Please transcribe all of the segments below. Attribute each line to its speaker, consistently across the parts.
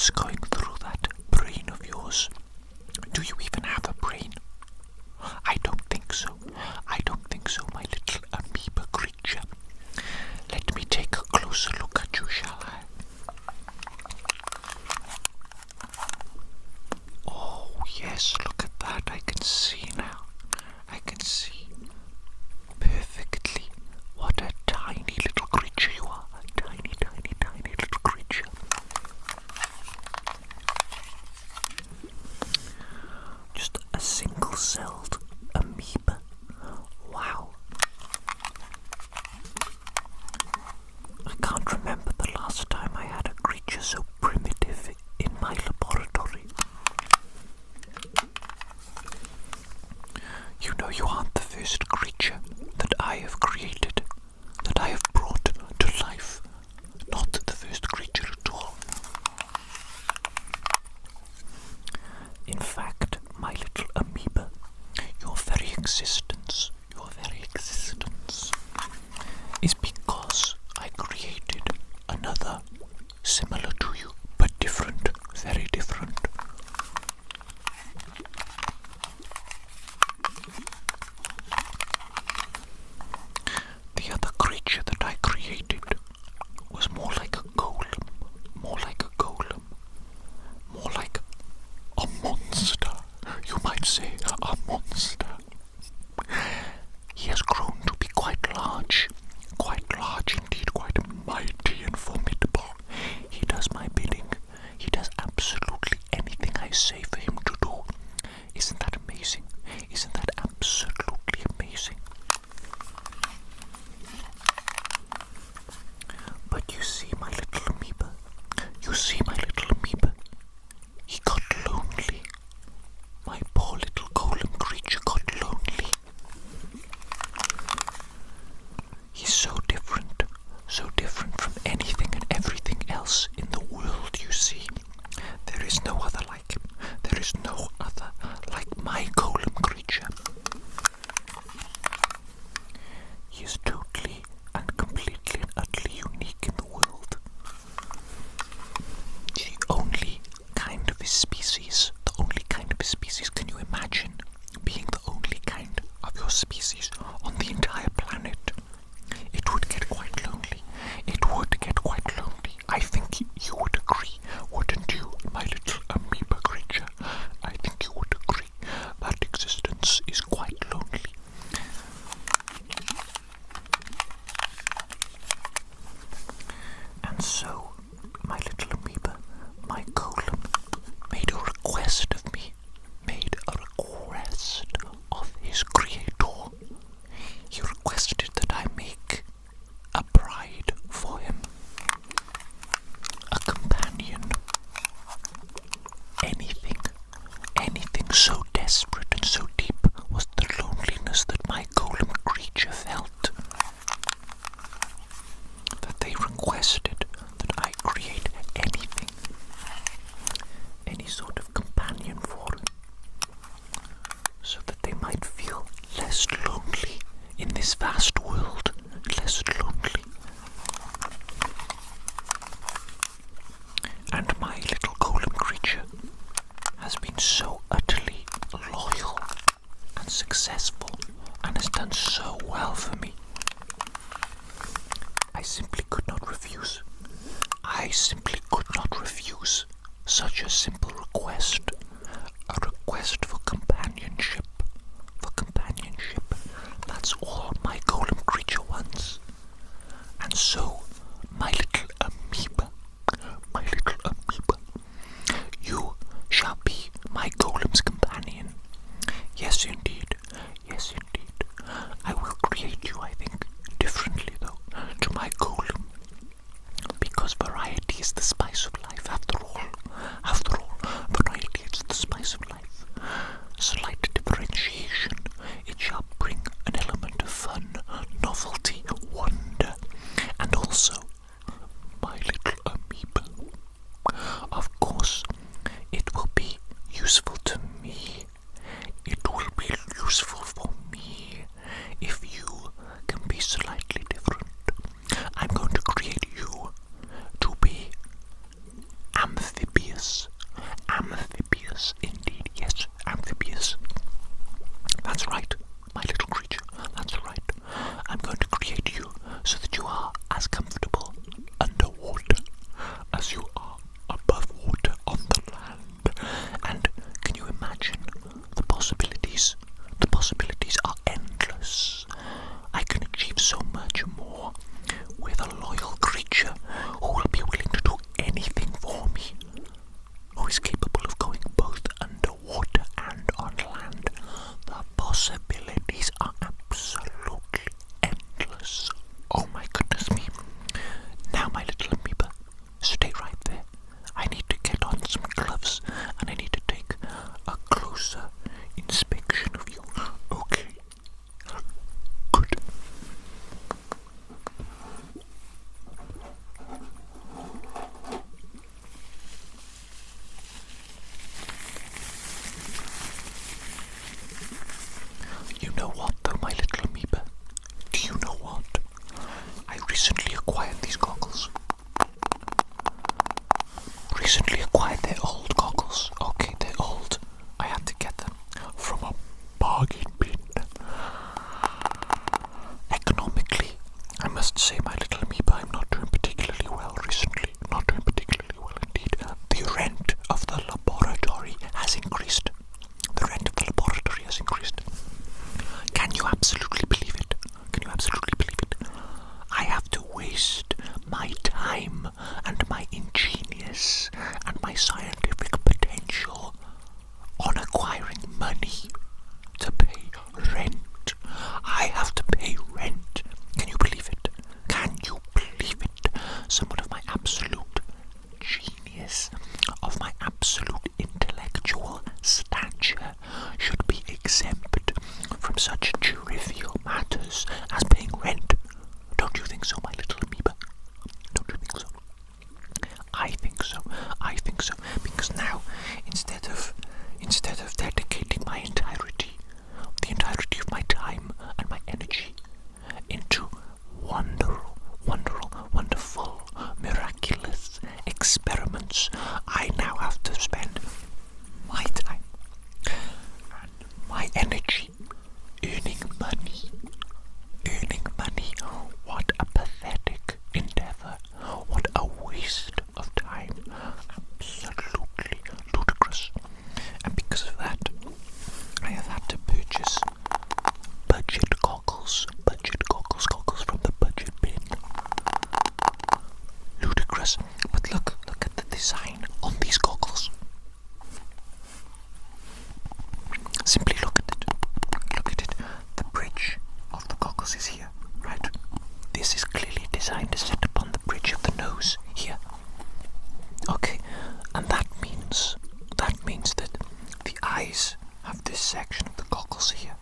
Speaker 1: thoughts going through that brain of yours. Do you even have a brain? I don't think so. I don't think so, my little amoeba creature. Let me take a closer look at you, shall I? Oh, yes, look at that. I can see now. I can see perfectly what a tiny little creature you are. A tiny, tiny, tiny little creature. Just a single-celled amoeba. Wow. I can't remember the last time I had a creature so primitive in my laboratory. You know, you aren't the first creature that I have created, that I have brought to life. Not the first creature at all. In fact, my little amoeba, your very existence is because I created another similar to you, but different, very different. The other creature that I created was more like a golem, more like a monster, you might say, a monster. He has grown to be quite large indeed, quite mighty and formidable. He does my bidding. He does absolutely anything I say for him to do. Isn't that amazing? Isn't that absolutely amazing? But you see, my little amoeba, he got lonely. My poor little golem creature got lonely. He's so different from anything and everything else in the world, you see. There is no other like him. There is no other like my golem creature. He is totally and completely and utterly unique in the world. The only kind of his species. Can you imagine being the only kind of your species on the entire planet? It would get quite lonely. I think you would agree, wouldn't you, my little amoeba creature? I think you would agree that existence is quite lonely. And so, my little amoeba, my golem, made a request of me, of his creator. He requested that I make a bride for him, a companion, anything so desperate and so deep was the loneliness that my golem creature felt, that they requested that I create anything, any sort of companion for him, so that they might feel less lonely in this vast world, less lonely. And my little golem creature has been so utterly loyal and successful and has done so well for me. I simply could not refuse. Such a simple request. A request for companionship. That's all my golem creature wants. And so, my little amoeba, you shall be my golem's companion. Yes, indeed. I will create you, I think, differently, though, to my golem. Because variety is the spice of life, after all. Variety is the spice of life. Slight differentiation know what though, my little amoeba? Do you know what? I recently acquired these goggles. They're old goggles. Okay, they're old. I had to get them from a bargain bin. Economically, I must say, my little amoeba, I'm not doing particularly well recently. Not doing particularly well indeed. The rent of the laboratory has increased. Can you absolutely believe it? I have to waste my time and my ingenious and my scientific potential on acquiring money to pay rent. I have to pay rent. Can you believe it? Someone of my absolute genius, of my absolute intellectual stature, should be exempt from such trivial matters as paying rent. Don't you think so, my little amoeba? Don't you think so? I think so, because now, instead of dedicating the entirety of my time and my energy into wonderful, miraculous experiments, I now have to spend my time and my energy earning money. What a pathetic endeavor. What a waste of time. Absolutely ludicrous. And because of that, I have had to purchase budget goggles from the budget bin. Ludicrous. But look at the design on these goggles. Simply look at it. The bridge of the goggles is here, right? This is clearly designed to sit upon the bridge of the nose here. Okay, and that means that the eyes have this section of the goggles here.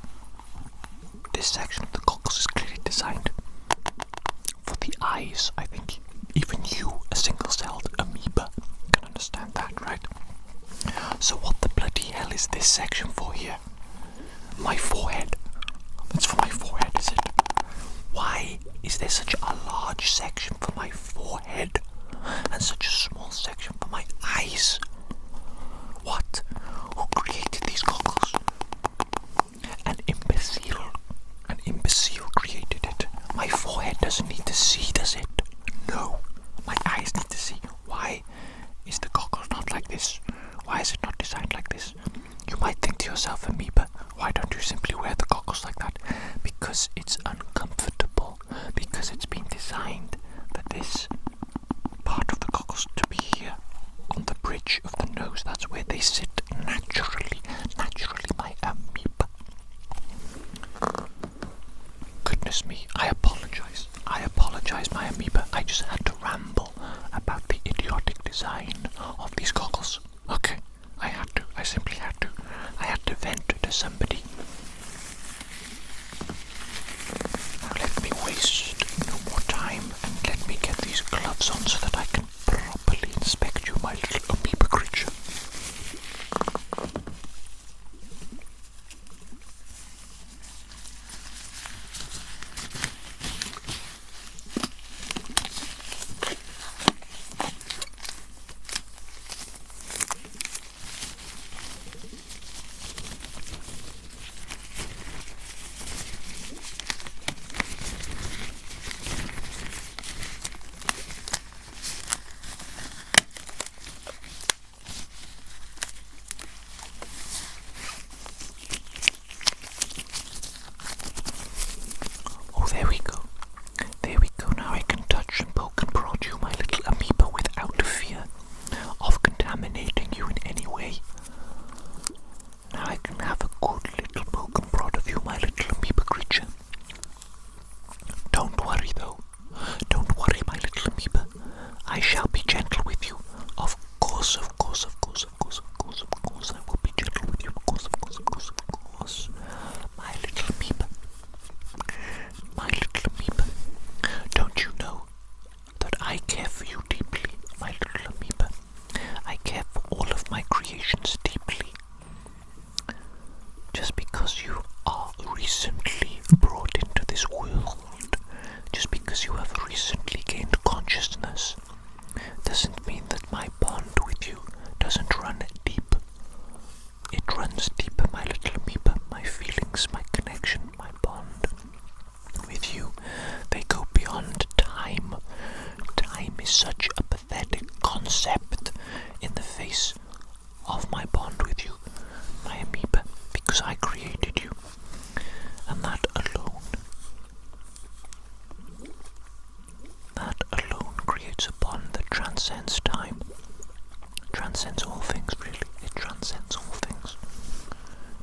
Speaker 1: This section of the goggles is clearly designed for the eyes. I think even you, a single-celled amoeba, can understand that, right? So what the bloody hell is this section for here? My forehead. That's for my forehead, is it? Why is there such a large section for my forehead and such a small section for my eyes? What? Who created these goggles? An imbecile created it. My forehead doesn't need to see, does it? No. My eyes need to see. Why is the goggle not like this? Why is it not designed like this? You might think to yourself, amoeba, why don't you simply wear the goggles like that? Because it's uncomfortable. Because it's been designed for this part of the goggles to be here on the bridge of the nose. That's where they sit naturally, my amoeba. Goodness me, I apologize, my amoeba. I just had to ramble about the idiotic design of these goggles. Okay, I simply had to. I had to vent to somebody. Now let me waste no more time and let me get these gloves on so that I can properly inspect you, my little amoeba creature. transcends time, transcends all things, really. It transcends all things.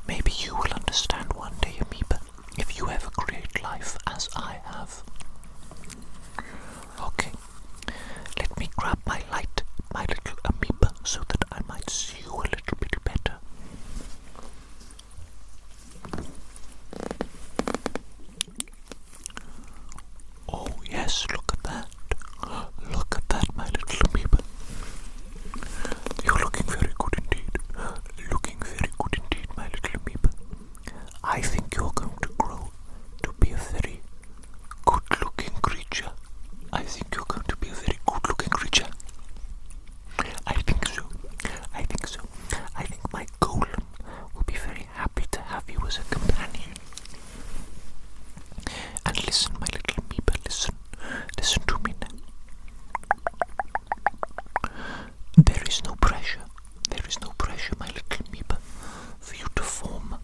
Speaker 1: Maybe you will understand one day, amoeba, if you ever create life as I have. Okay, let me grab my light, my little amoeba, so that I might see you a little bit better. Oh yes, look at that. Look at that, my little amoeba. You're looking very good indeed. Looking very good indeed, my little amoeba. I think you're going to grow to be a very good-looking creature. I think you're going to be a very good-looking creature. I think so. I think so. I think my golem will be very happy to have you as a companion. And listen, my little amoeba, listen. Listen to me now. There is no pressure. There is no pressure, my little amoeba, for you to form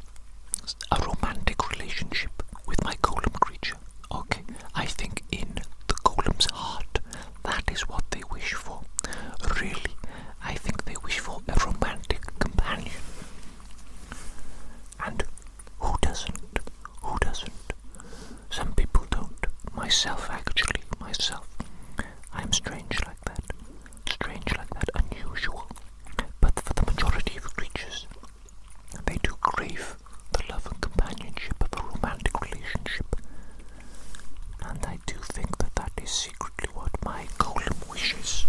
Speaker 1: a romantic relationship with my golem creature. Okay, I think in the golem's heart, that is what they wish for. Really, I think they wish for a romantic companion. And who doesn't? Who doesn't? Some people don't. Myself, actually, myself. I'm strange like that. Strange like that, unusual. But for the majority of creatures, they do crave the love and companionship of a romantic relationship. And I do think that that is secretly what my golem wishes.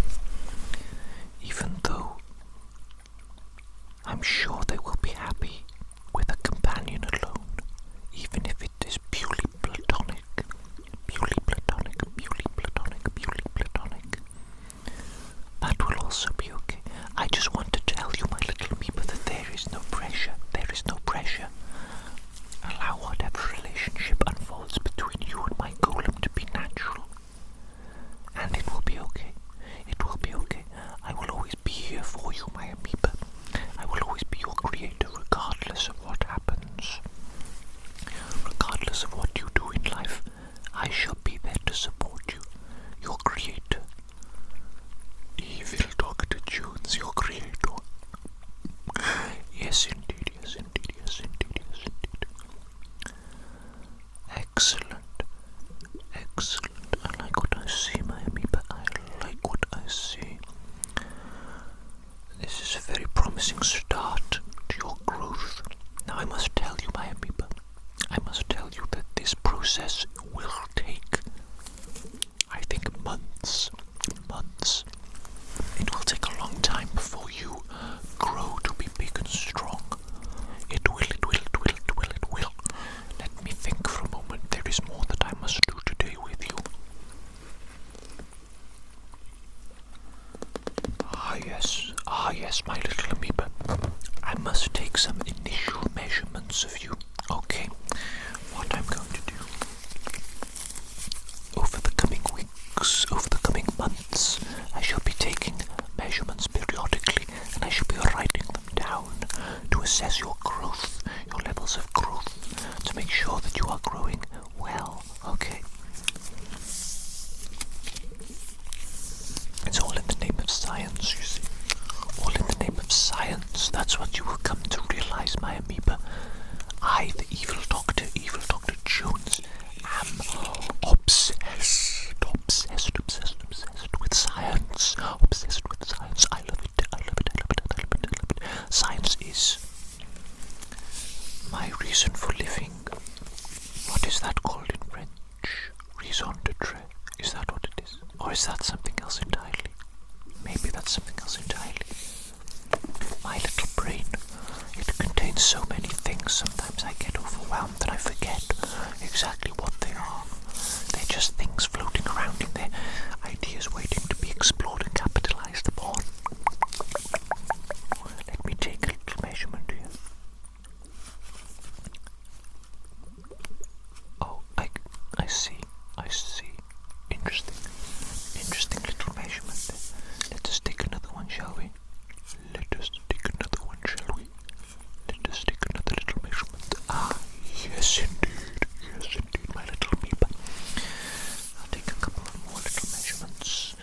Speaker 1: Even though I'm sure they will be happy with a companion alone, even if it is purely platonic. Purely platonic, purely platonic, purely platonic. That will also be okay. I just want to tell you, my little amoeba, that there is no pressure. There is no pressure. Allow whatever relationship unfolds between you and my golem to be natural. And it will be okay. It will be okay. I will always be here for you, my amoeba. I will always be your creator, regardless of what happens. Regardless of what you do in life, I shall be there to support you, your creator. Evil Dr. Jones, your creator. Yes, indeed, yes, indeed, yes, indeed, yes, indeed. Excellent, excellent. I like what I see, my amoeba. I like what I see. This is a very promising start to your growth. Now I must tell you, my amoeba, I must tell you that this process will take, I think, months. Months. It will take a long time before you grow to be big and strong. It will, it will, it will, it will, it will. Let me think for a moment. There is more that I must do today with you. Ah yes, my little amoeba. I must take some initial measurements of you. Okay, what I'm going to do over the coming weeks, over the coming months, I shall be taking measurements periodically, and I shall be writing them down to assess your growth, your levels of growth, to make sure that you are growing well, okay? It's all in the name of science, you see. All in the name of science. That's what you will come to realize, my amoeba. I, the evil Dr. Jones, am obsessed with science. Obsessed with science. I love it. I love it. I love it. I love it. I love it. Science is my reason for living. What is that called in French? Raison d'être. Is that what it is? Or is that something else entirely? Maybe that's something else entirely. My little brain, it contains so many things. Sometimes I get overwhelmed and I forget exactly what they are. They're just things floating around in there, ideas waiting to be explored and capitalized upon. Let me take a little measurement here. Oh, I see. Interesting little measurement. Let us take another one, shall we? Let us take another one, shall we? Let us take another little measurement. Ah, yes indeed, my little amoeba. I'll take a couple of more little measurements.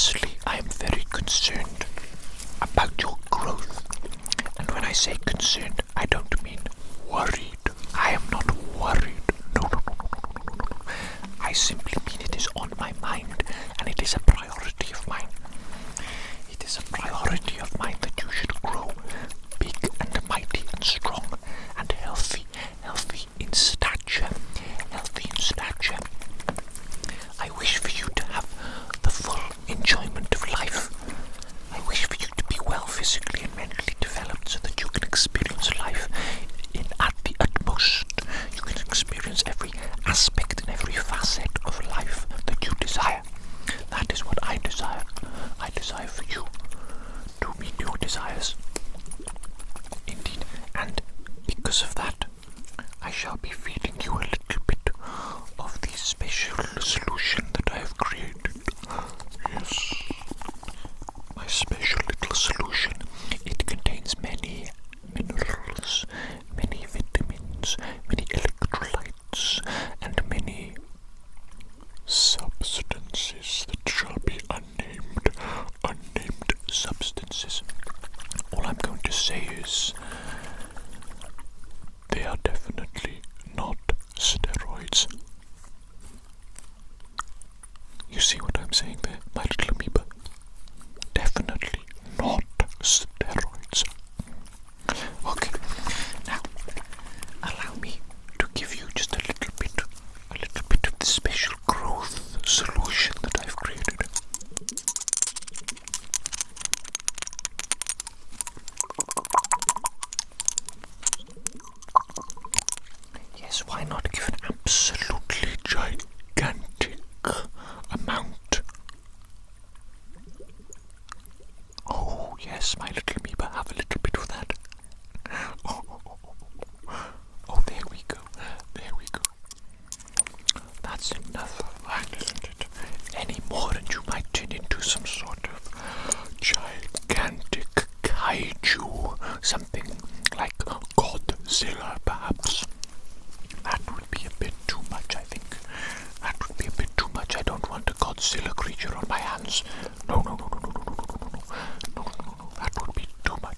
Speaker 1: Obviously, I am very concerned about your growth. And when I say concerned, I don't mean worried. I am not worried. No, no, no, no, no, no, no, no. I simply mean it is on my mind, and it is a priority of mine. It is a priority of mine that you should grow big and mighty and strong and healthy in stature, I wish for you to have the full enjoyment of life. I wish for you to be well physically and mentally developed so that you can experience life at the utmost. You can experience every aspect and every facet of life that you desire. That is what I desire. I desire for you to meet your desires. Indeed. And because of that, I shall be feeding you a little bit of the special solution that I have created. Yes, my special little solution. It contains many minerals, many vitamins, many electrolytes, and many substances that shall be unnamed substances. All I'm going to say is they are definitely not steroids. You see what I'm saying there, my little amoeba? Definitely not steroids. Okay, now allow me to give you just a little bit of the special growth solution that I've created. Yes, why not give an absolutely gigantic amount? Oh, yes, my little amoeba, have a little bit of that. Oh, there we go. That's enough of that, isn't it? Any more and you might turn into some sort of gigantic kaiju, something like Godzilla, perhaps. That would be a bit too much, I think. That would be a bit too much. I don't want a Godzilla creature on my hands. No. That would be too much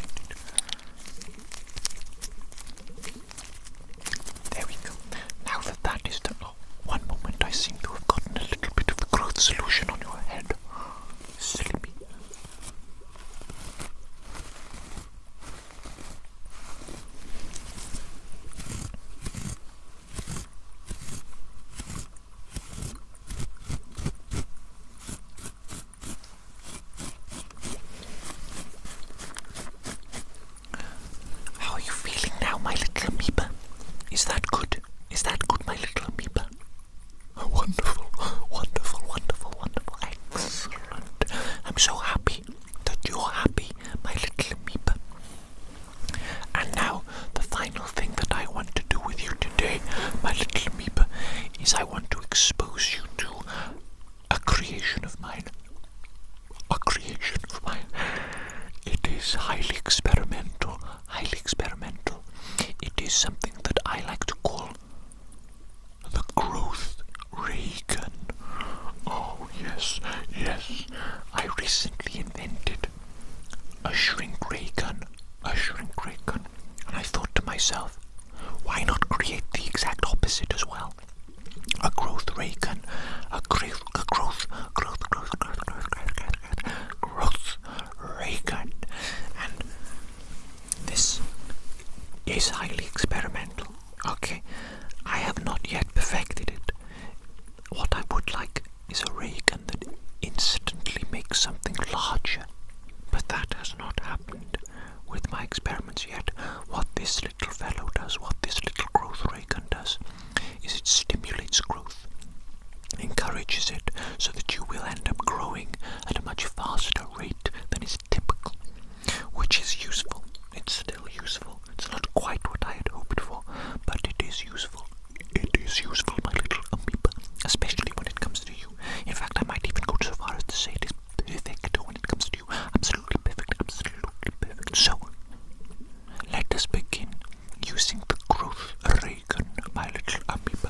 Speaker 1: indeed. There we go. Now that is done. Oh, one moment, I seem to have gotten a little bit of the growth solution on your head. Silly me. How are you feeling now, my little amoeba? Is that good? Is that good, my little amoeba? Oh, wonderful. Excellent. I'm so happy that you're happy, my little amoeba. And now, the final thing that I want to do with you today, my little amoeba, is I want to expose you to a creation of mine. It is highly experimental. It is something that I like to call the growth ray gun. Oh, yes. I recently invented a shrink ray gun. And I thought to myself, why not create the exact opposite as well? A growth ray gun. A growth ray gun. And this is highly experimental. Okay, I have not yet perfected it. What I would like is a ray gun that instantly makes something larger. But that has not happened with my experiments yet. What this little fellow does, what this little growth ray gun does, is it stimulates growth, encourages it, so that you will end up growing at a much faster rate than is typical, which is useful. It's still useful. It's not quite what I had hoped for, but it is useful. It is useful, my little amoeba, especially when it comes to you. In fact, I might even go so far as to say it is perfect when it comes to you. Absolutely perfect. So, let us begin using the growth ray gun, my little amoeba.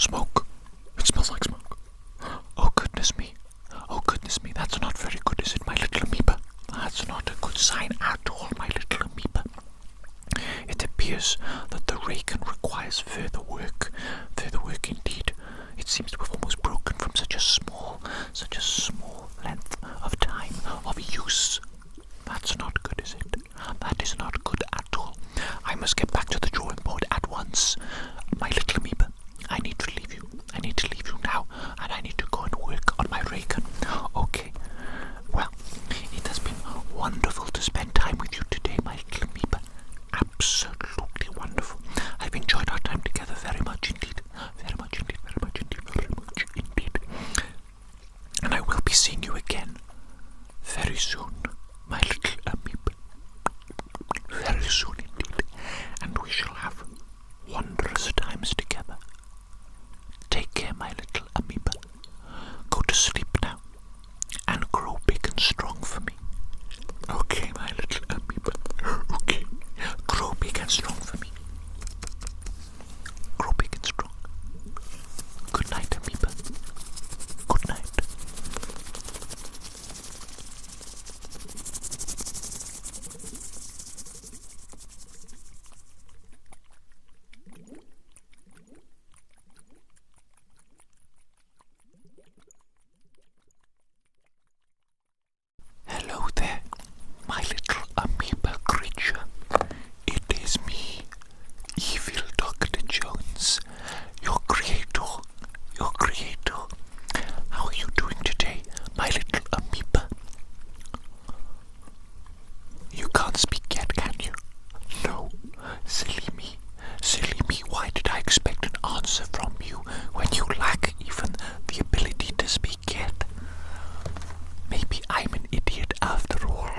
Speaker 1: Smoke. It smells like smoke. Oh goodness me. Oh goodness me. That's not very good, is it, my little amoeba? That's not a good sign at all, my little amoeba. It appears that the raygun requires further work. Further work indeed. It seems to have almost broken from such a small length of time of use. That's not good, is it? That is not good at all. I must get back to the drawing board at once. My little amoeba, I need to leave you. I need to leave you now, and I need to go and work on my raygun. Okay. Well, it has been wonderful to spend time with you today, my little amoeba. Absolutely wonderful. I've enjoyed our time together very much indeed. Very much indeed, very much indeed, very much indeed. And I will be seeing you again very soon, my little amoeba. Very soon indeed. And we shall have wondrous times together. Take care, my little amoeba. Go to sleep now and grow big and strong for me. Okay, my little amoeba. Okay. Grow big and strong for me. Grow big and strong. Good night, amoeba. Good night. Hello there, my little amoeba creature. It is me, Evil Dr. Jones, your creator. How are you doing today, my little amoeba? You can't speak yet, can you? No, silly me, why did I expect an answer from you when you lack even the ability to speak yet? Maybe I'm an idiot after all.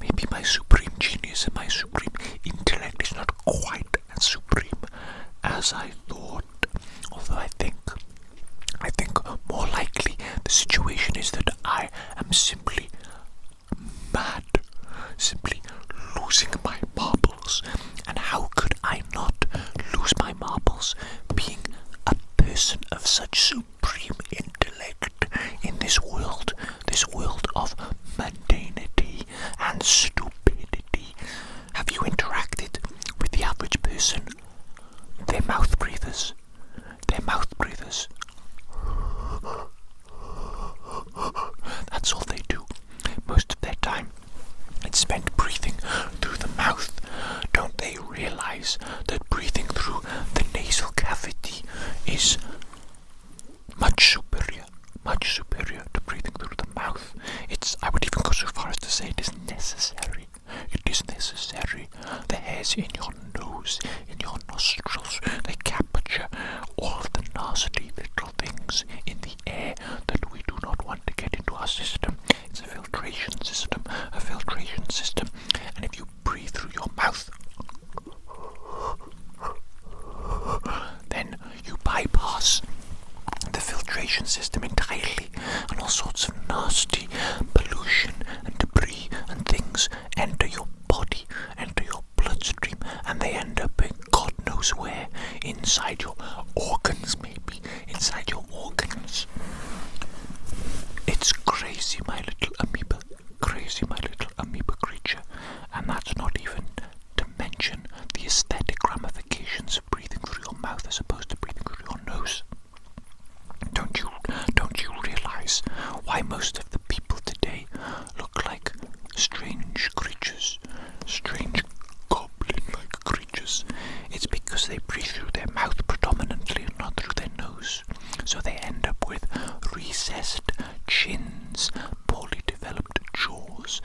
Speaker 1: Maybe my supreme genius and my supreme intellect is not quite as supreme as I thought. Although I think more likely the situation is that I am simply mad, simply losing my marbles. And how could I not lose my marbles, being a person of such supreme intellect in this world of mundanity and stupidity? Have you interacted with the average person? They're mouth breathers. That's all they do. Most of their time it's spent breathing through the mouth. Don't they realize that breathing through the nasal cavity is much superior to breathing through the mouth? I would even go so far as to say it is necessary. It is necessary. The hairs in your nose, in your nostrils, they capture all of the nasty little things in the air that we do not want to get into our system. It's a filtration system. And if you breathe through your mouth, then you bypass the filtration system entirely, and all sorts of nasty pollution and debris and things enter your body, enter your bloodstream, and they end up in God knows where, inside your organs, maybe inside your organs. It's crazy, my little amoeba, creature, and that's not even to mention the aesthetic ramifications of breathing through your mouth as opposed to breathing through your nose. Don't you realize why most of the people today look like strange creatures, strange goblin-like creatures? It's because they breathe through their mouth predominantly and not through their nose. So they end up with recessed chins, poorly developed jaws,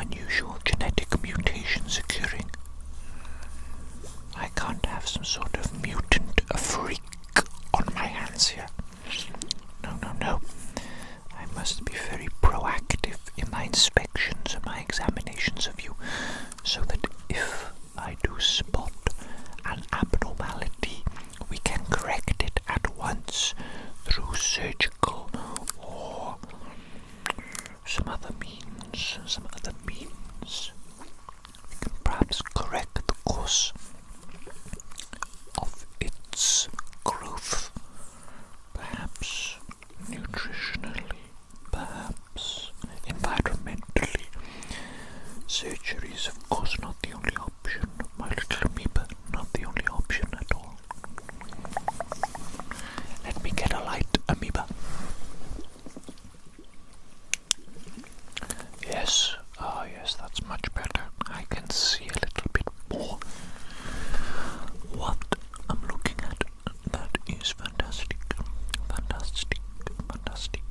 Speaker 1: unusual genetic mutations occurring. I can't have some sort of mutant, a freak on my hands here. No, no, no. I must be very proactive in my inspections and my examinations of you, so that if I do spot an abnormality, we can correct it at once through surgical or some other means. We can perhaps correct the course of its growth, perhaps nutritionally, perhaps environmentally. Surgery is of course not the only option, my little amoeba, not the only option at all. Let me get a light, amoeba. Yes, yes, that's much better. I can see a little bit more what I'm looking at. That is fantastic, fantastic, fantastic.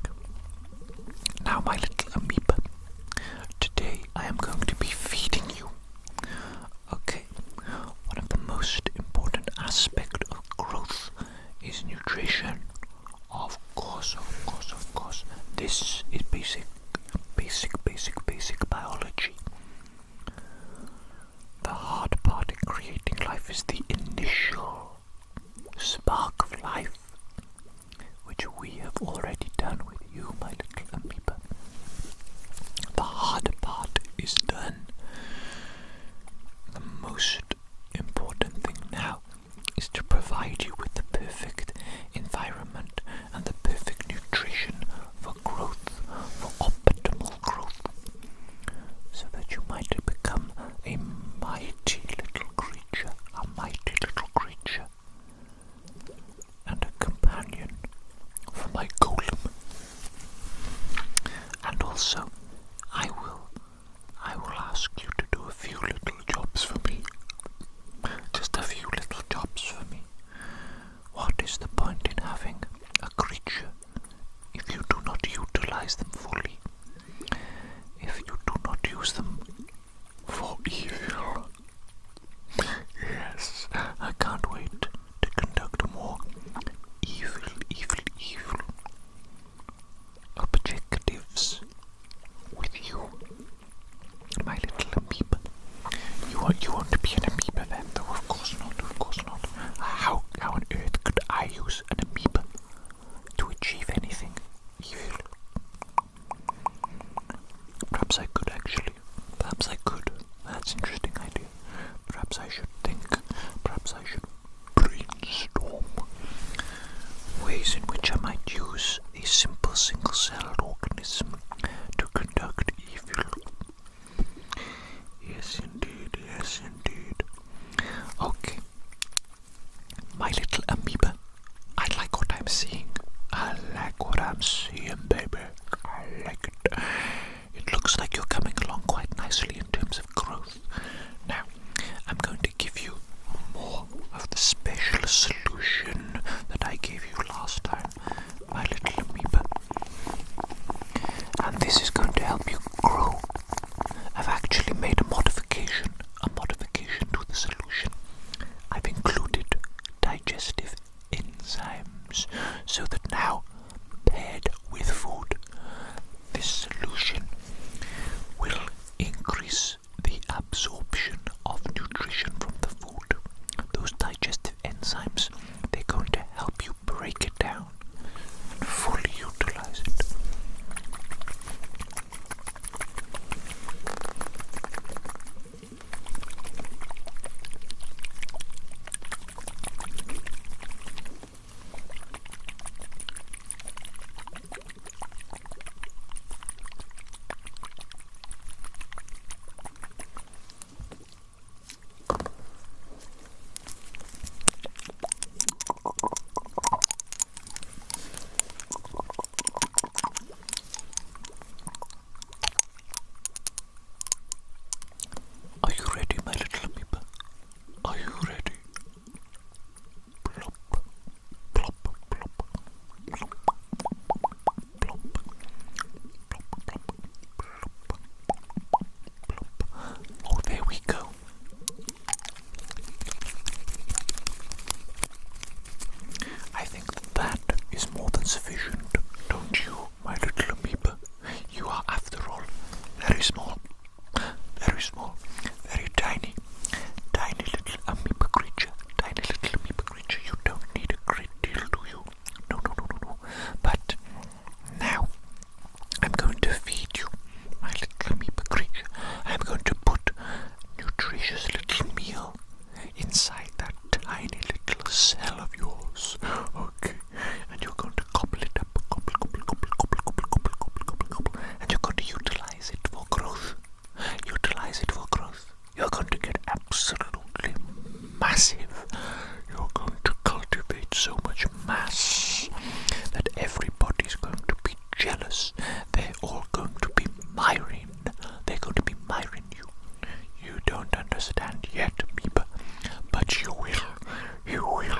Speaker 1: Now, my little amoeba, today I am going to be feeding you. Okay, one of the most important aspects of growth is nutrition. Of course, of course, of course. This is basic biology. The hard part in creating life is the initial spark of life, which we have already done with you, my little amoeba. The hard part is done. The most important thing now is to provide you with the perfect environment and the perfect nutrition for growth, for optimal growth, so that you might become a mighty little creature, and a companion for my golem. And also, I will ask you to do a few little jobs for me. Just a few little jobs for me. What is the point in having a creature if you do not utilize them fully? If you do not use them for evil? Yes, I can't wait to conduct more evil objectives with you, my little very small, very tiny, tiny little amoeba creature, tiny little amoeba creature. You don't need a great deal, do you? No, no, no, no, no. But now I'm going to feed you, my little amoeba creature. I'm going to put nutritious little meal inside that tiny little cell of yours. Okay, and you're going to gobble it up, gobble, gobble, gobble, gobble, gobble, gobble, gobble, gobble, gobble, and you're going to utilize it for growth. Utilize it for growth. You're going to get absolutely massive. You're going to cultivate so much mass that everybody's going to be jealous. They're all going to be admiring. They're going to be admiring you. You don't understand yet, Amoeba, but you will. You will.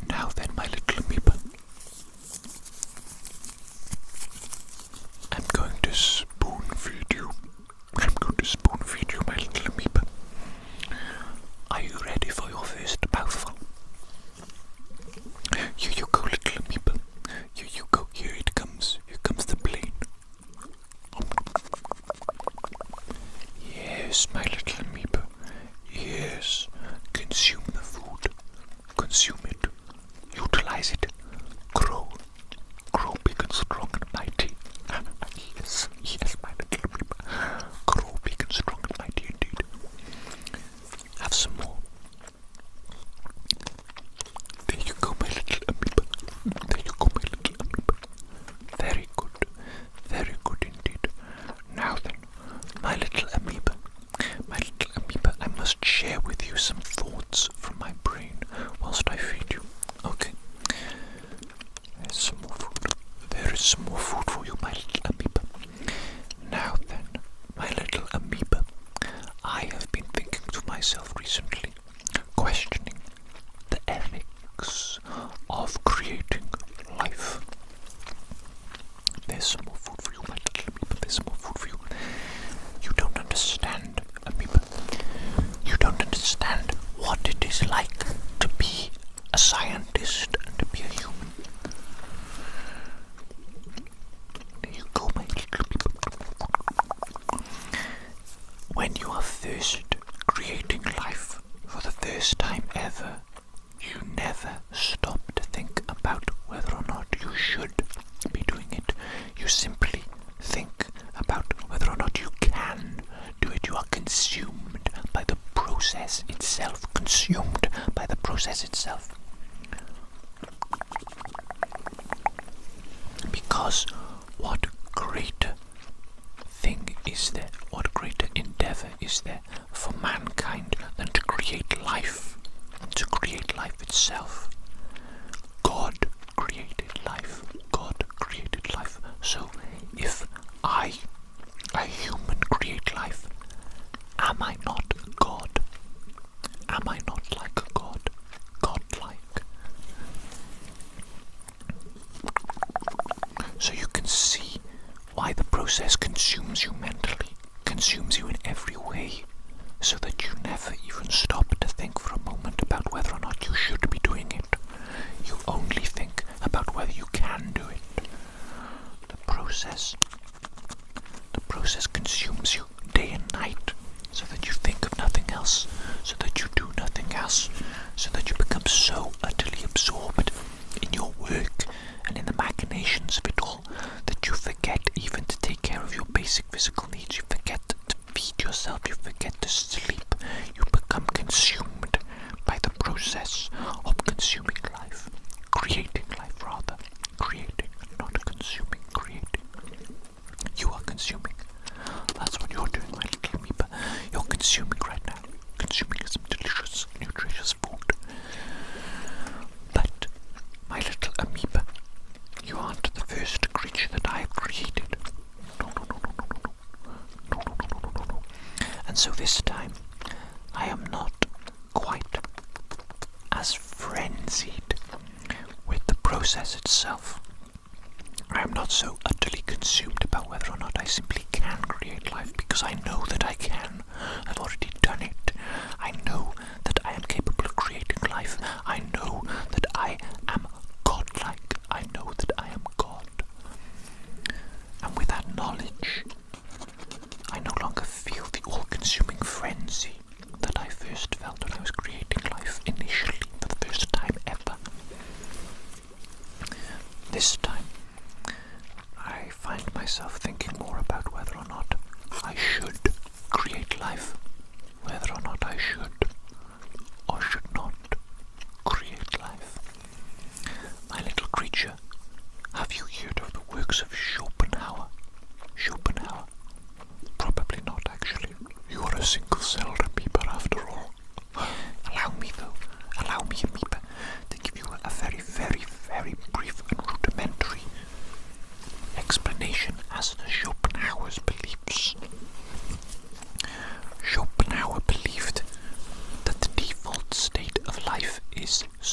Speaker 1: Now then, my little amoeba, I'm going to spoon feed you. I'm going to spoon feed you, my little amoeba. Are you ready for your first mouthful? Here you go, little amoeba. Here you go. Here it comes. Here comes the plane. Yes, my little amoeba. Yes. Consume the food. Consume it. Utilize it. Grow. Grow big and strong and mighty. Yes. Yes, my little amoeba. Grow big and strong and mighty indeed. Have some more. There you go, my little amoeba. There you go, my little amoeba. Very good. Very good indeed. Now then, my little amoeba. My little amoeba, I must share with you some thoughts from my brain whilst I feed you. Okay. There's some more food. There is some more food for you, my little amoeba. Now then, my little amoeba, I have been thinking to myself recently, questioning the ethics of creating life. There's some more food for you, my little amoeba. There's some more food for you. You don't understand, amoeba. You don't understand what it is like to be a scientist and to be a human. There you go, my little amoeba. When you are first creating life for the first time ever, you never stop to think about whether or not you should be doing it. You simply think about whether or not you can do it. You are consumed by the process itself. Consumed by the process itself. Because what greater thing is there, what greater endeavor is there for mankind than to create life, to create life itself? God created life. God created life. So if I, a human, create life, am I not God? Am I not like God? God-like? So you can see why the process consumes you mentally, consumes you in every way, so that you never even stop to think for a moment about whether or not you should be doing it. You only think about whether you can do it. The process consumes you day and night, so that you think of nothing else, so that you do nothing else, so that you become so utterly absorbed in your work and in the machinations of it all that you forget even to take care of your basic physical needs. You forget to feed yourself, you forget to sleep. You become consumed by the process of consuming life, creating life rather, creating, not consuming, creating. You are consuming. That's what you're doing, my little amoeba. You're consuming right now, consuming some delicious, nutritious food. But, my little amoeba, you aren't the first creature that I have created. No, no, no, no, no, no, no, no, no, no, no, no, no. And so this time, I am not quite as frenzied with the process itself. I am not so utterly consumed about whether or not I simply can create life, because I know that I can. I've already done it.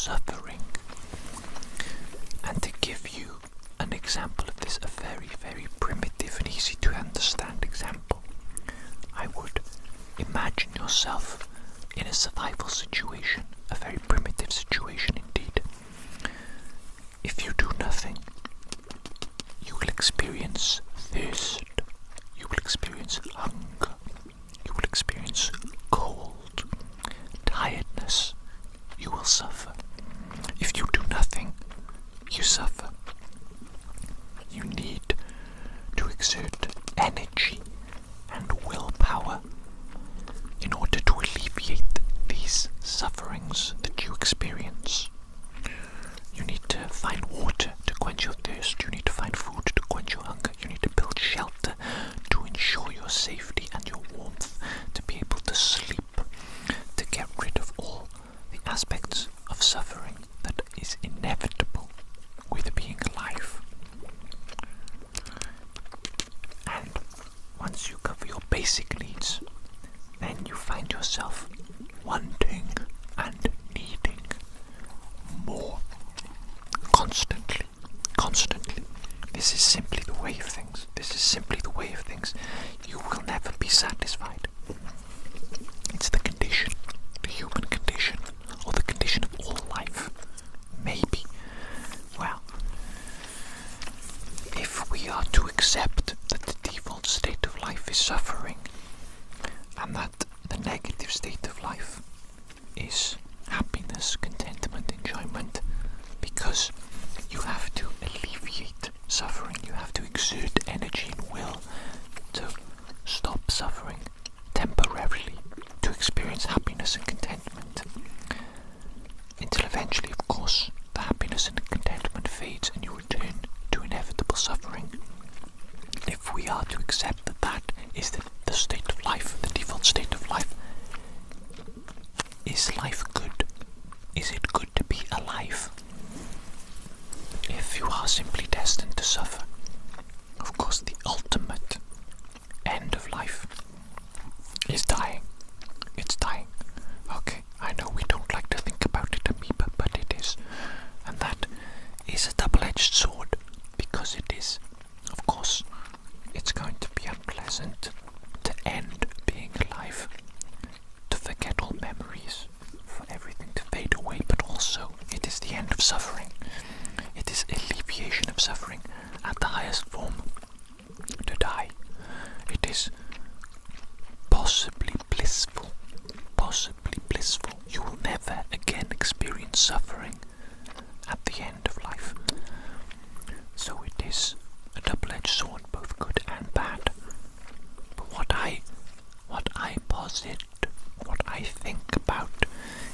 Speaker 1: suffering. And to give you an example of this, a very, very primitive and easy to understand example, I would imagine yourself in a survival situation, a very primitive situation indeed. If you do nothing, you will experience thirst, you will experience hunger, you will experience cold, tiredness, you will suffer. If you do nothing, you suffer. You need to exert energy and willpower in order to alleviate these sufferings that you experience. You need to find water to quench your thirst. You need to find food to quench your hunger. You need to build shelter to ensure your safety and your warmth, to be able to sleep, to get rid of all the aspects of suffering that is inevitable with being alive. And once you cover your basic needs, then you find yourself wanting and needing more. Constantly. This is simply the way of things. You will never be satisfied. It's the condition, the human condition, or the condition of all life. Maybe. Well, if we are to accept that the default state of life is suffering, and that the negative state of life is happiness, contentment, enjoyment, because you have to alleviate suffering, you have to exert energy and will to stop suffering temporarily, to experience happiness and contentment, until eventually, of course, the happiness and contentment fades and you return to inevitable suffering. If we are to accept that that is the state of life, the default state of life, is life good? Is it good to be alive? If you are simply destined to suffer, of course the ultimate end of life is dying. It's dying. Okay, I know we don't like to think about it, amoeba, but it is. And that is a double-edged sword, because it is, of course, it's going to be unpleasant to end being alive, to forget all memories, for everything to fade away, but also it is the end of suffering. It is alleviation of suffering at the highest form. To die. It is possibly blissful. You will never again experience suffering at the end of life. So it is a double-edged sword, both good and bad. But what I posit, what I think about,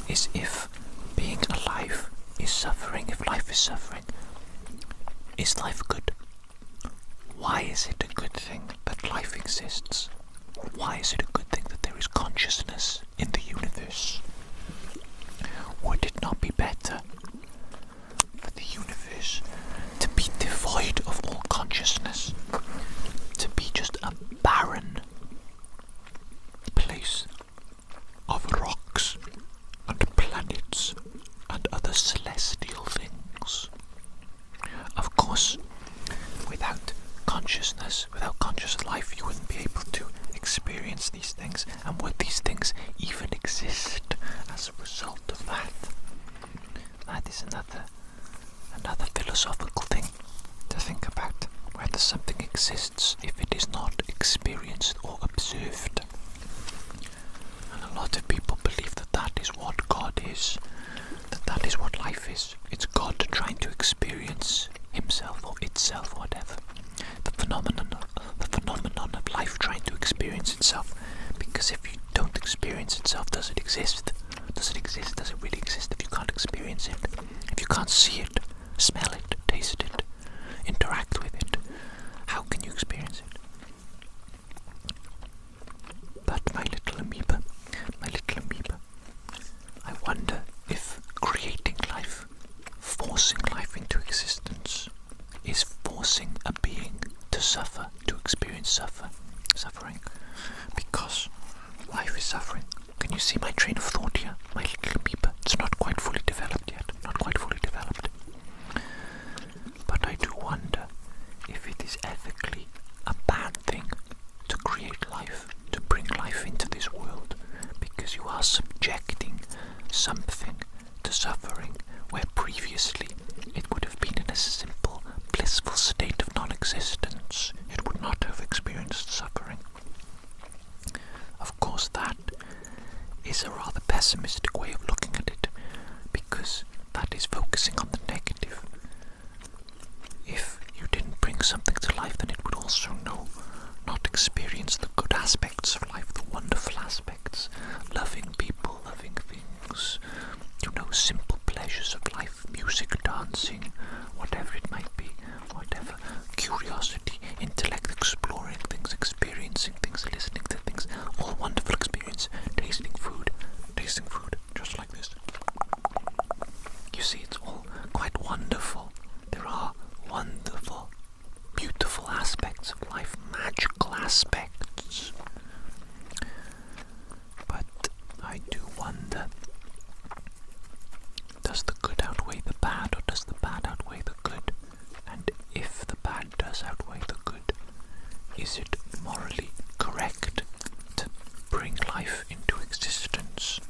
Speaker 1: is if being alive is suffering, if life is suffering, is life good? Why is it a good thing that life exists? Why is it a good thing that there is consciousness in the universe? Would it not be better for the universe to be devoid of all consciousness, to be just a barren place of rocks and planets and other celestial things? Of course, without consciousness, without conscious life, you wouldn't be able to experience these things. And would these things even exist as a result of that? That is another philosophical thing to think about, whether something exists if it is not experienced or observed. And a lot of people believe that that is what God is, that is what life is. It's God trying to experience himself or itself, whatever. The phenomenon of life trying to experience itself. Because if you don't experience itself, does it exist? Does it exist? Does it really exist if you can't experience it? If you can't see it, smell it, taste it, interact with it, how can you experience it? But my little amoeba, I wonder if creating life, forcing life into existence, is forcing a being to suffer, to experience suffering, because life is suffering. Can you see my train of thought here? My little amoeba, it's not quite fully developed yet, are subjecting something to suffering where previously it would have been in a simple, blissful state of non-existence. It would not have experienced suffering. Of course, that is a rather pessimistic way of looking at it, because that is focusing on the negative. If you didn't bring something to life, then it would also not experience the good aspects of life, the wonderful aspects, loving people, loving things, simple pleasures of life, music, dancing, whatever it might be, whatever, curiosity, intellect, exploring things, experiencing things, listening to things, all wonderful experience, tasting food, just like this. You see, it's all quite wonderful. There are wonderful, beautiful aspects of life, magical aspects. But I do wonder, does the good outweigh the bad, or does the bad outweigh the good? And if the bad does outweigh the good, is it morally correct to bring life into existence?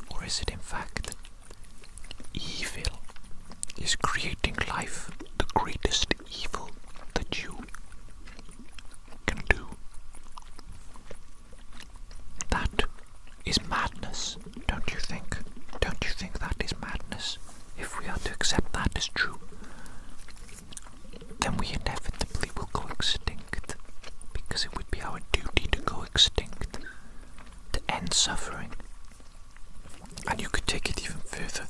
Speaker 1: Or is it in fact evil? Is creating life the greatest evil that you can do? That is madness, don't you think? Don't you think that is madness? If we are to accept that as true, then we inevitably will go extinct, because it would be our duty to go extinct, to end suffering. And you could take it even further.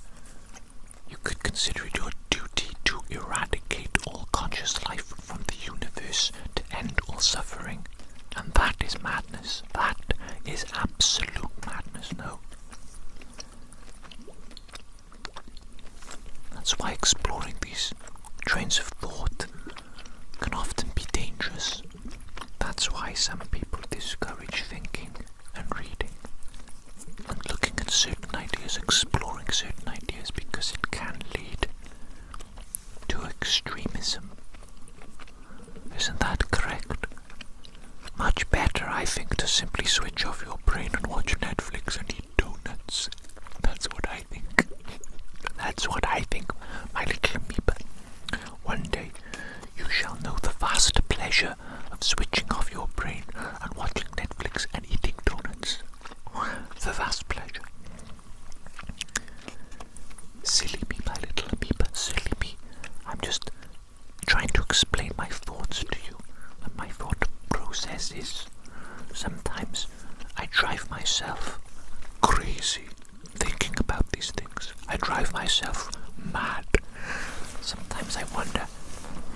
Speaker 1: You could consider it your duty to eradicate all conscious life from the universe, to end all suffering. And that is madness. That is absolute madness, no? That's why exploring these trains of thought can often be dangerous. That's why some people discourage thinking and reading and looking at certain ideas, exploring certain ideas, because it can lead to extremism. Isn't that correct? Much better, I think, to simply switch off your brain and watch Netflix and eat donuts. That's what I think. That's what I think, my little amoeba. One day you shall know the vast pleasure of switching off your brain and watching Netflix and eating donuts. The vast pleasure. Silly me, my little amoeba, silly me. I'm just trying to explain my thoughts to you and my thought processes. Sometimes I drive myself crazy thinking about these things. I drive myself mad. Sometimes I wonder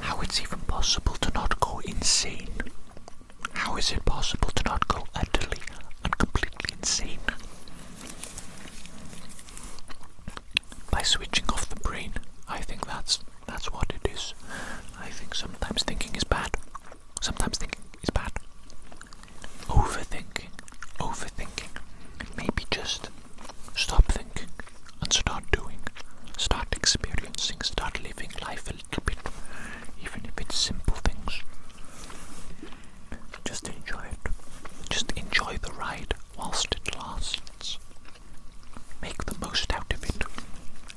Speaker 1: how it's even possible to not go insane. How is it possible to not go utterly and completely insane? By switching off the brain. I think that's what it is. I think sometimes thinking is bad. Sometimes thinking is bad. Overthinking. Maybe just stop thinking and start doing. Start experiencing. Start living life a little bit. Even if it's simple things. Just enjoy it. Just enjoy the ride whilst it lasts. Make the most out of it.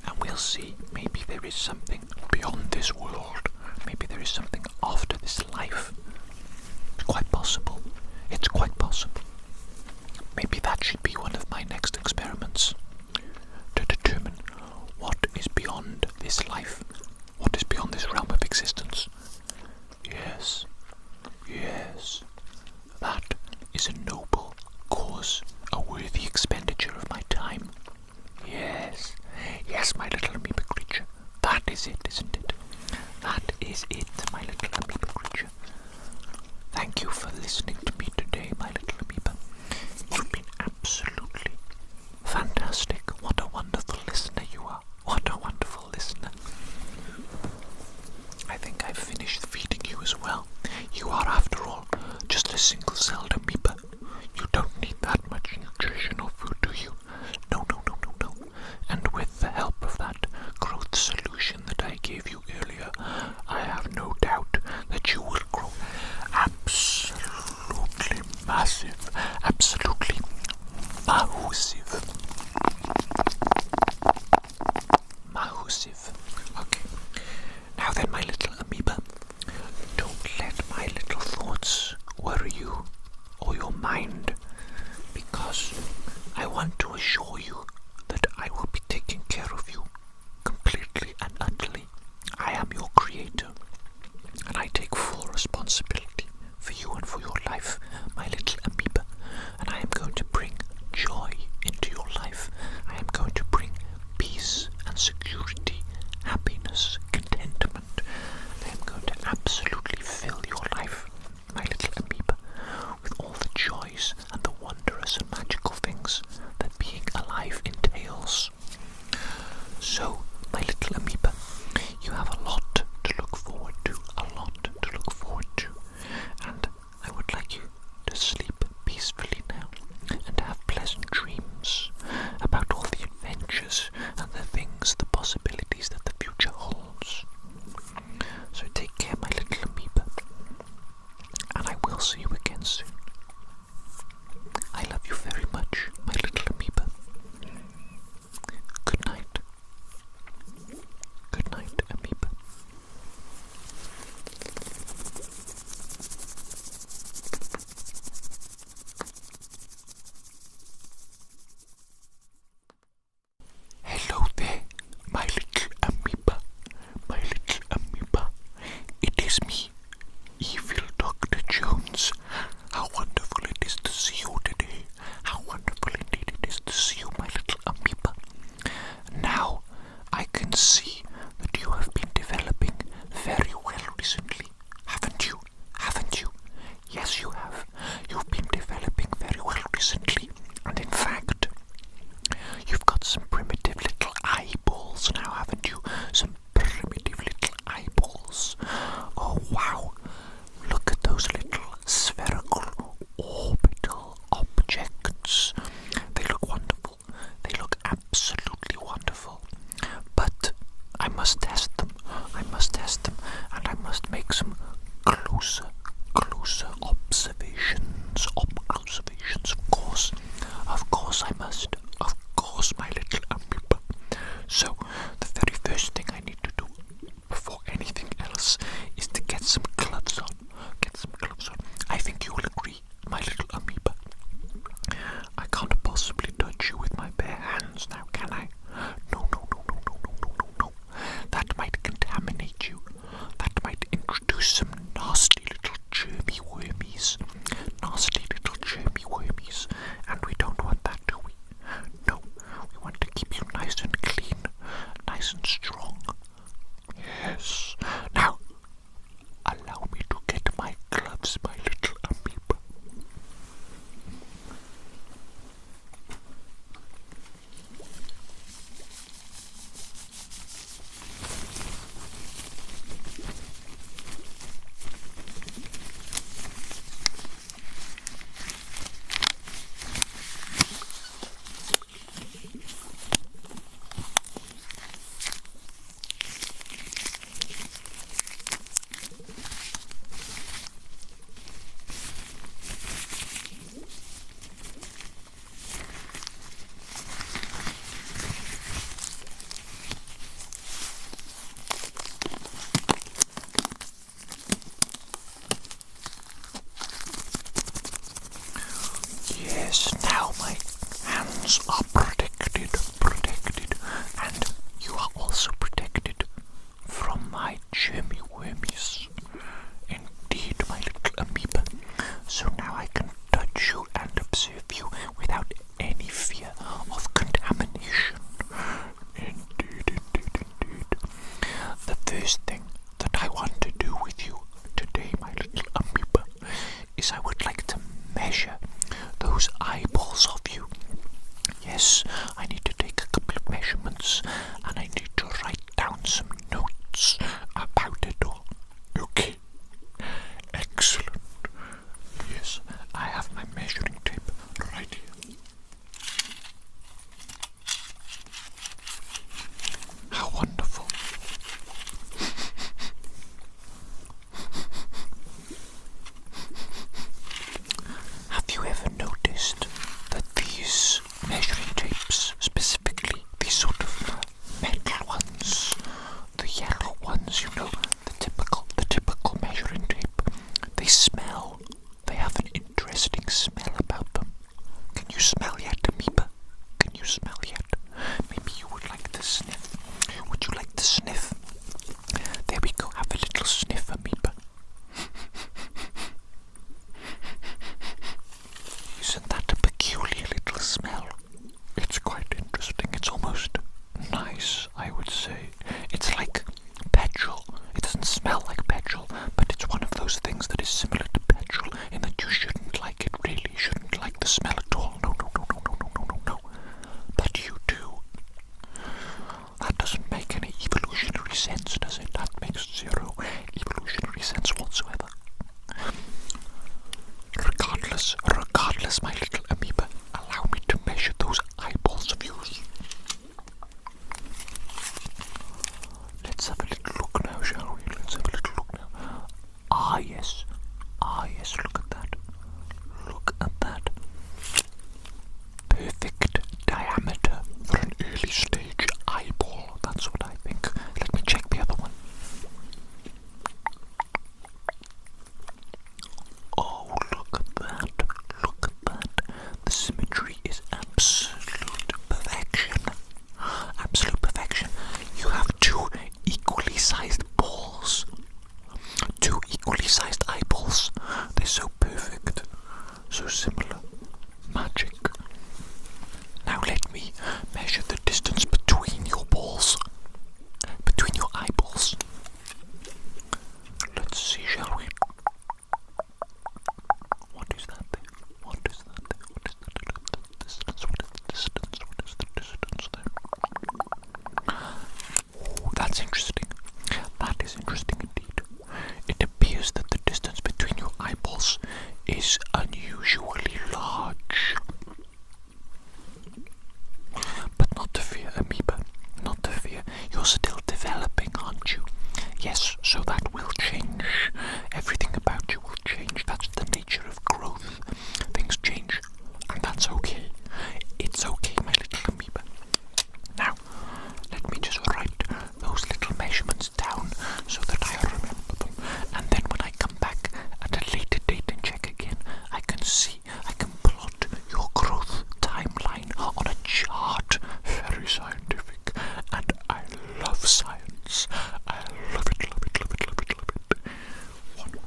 Speaker 1: And we'll see. Maybe there is something beyond this world. Maybe there is something after this life. It's quite possible. It's quite possible. Maybe that should be one of my next experiments. To determine what is beyond this life. What is beyond this realm of existence. Yes. That is a noble cause. A worthy expenditure of my time. Yes, my little amoeba creature. That is it, isn't it? That is it, my little amoeba creature. Thank you for listening to me today, my little amoeba. Mahusive. Okay. Now then, my little amoeba, don't let my little thoughts worry you or your mind, because I want to assure you that I will be taking care of you completely and utterly. I am your creator, and I take full responsibility for you and for your life, my little amoeba, and I am going to bring joy into your life. I am going to bring peace and security, happiness, contentment. I am going to absolutely fill your life, my little amoeba, with all the joys and the wondrous and magical things that being alive entails. So, my little amoeba, you have a lot to look forward to, and I would like you to sleep peacefully now and to have pleasant dreams about all the adventures and the things, the possibilities that the future holds. So take care, my little amoeba, and I will see you again soon. I love you very much, my little amoeba. Good night. Good night, amoeba. Hello there, my little amoeba. My little amoeba. It is me, Evil Dr. Jones. How wonderful it is to see you today. How wonderful indeed it is to see you, my little amoeba. Now, I can see that you have been developing very well recently, haven't you? Haven't you? Yes, you have. You've been developing very well recently, and in fact, you've got some primitive little eyeballs now, haven't you? Some primitive little eyeballs. Oh, wow. Look at those little spherical orbital objects. They look wonderful. They look absolutely wonderful. But I must test them. And I must make some closer observations. Of course I must. Of course, my little amoeba. So, the very first thing I need to do before anything else is to get some gloves on. I think you will agree, my little amoeba. I can't possibly touch you with my bare hands now, can I? No. That might contaminate you. That might introduce some nasty little germy wormies. And we don't want that, do we? No, we want to keep you nice and clean, nice and strong. Yes. Now, allow me to get my gloves, my little amoeba. Yes, now my hands are protected, and you are also protected from my germy wormies. Indeed, my little amoeba. So now I can touch you and observe you without any fear of contamination. Indeed. The first thing that I want to do with you today, my little amoeba, is I would like to measure those eyeballs of you. Yes, I need to take a couple of measurements, and I need to write down some notes about it all. Okay? Excellent. Yes, I have my measuring tape right here. How wonderful. Have you ever noticed that these measurements me measure the distance between your balls, between your eyeballs. Let's see, shall we? What is that there? What is that there? What is the distance? What is the distance? What is the distance there? Oh, that's interesting. That is interesting indeed. It appears that the distance between your eyeballs is unusually large. But not to fear, amoeba. Not to fear. You're still developing, aren't you? Yes, so that will change. Everything about you will change. That's the nature of growth. Things change, and that's okay. It's okay, my little amoeba. Now, let me just write those little measurements down so that I remember them. And then when I come back at a later date and check again, I can plot your growth timeline on a chart. Very scientific. And I love science. I love it, love it, love it, love it, love it. One moment.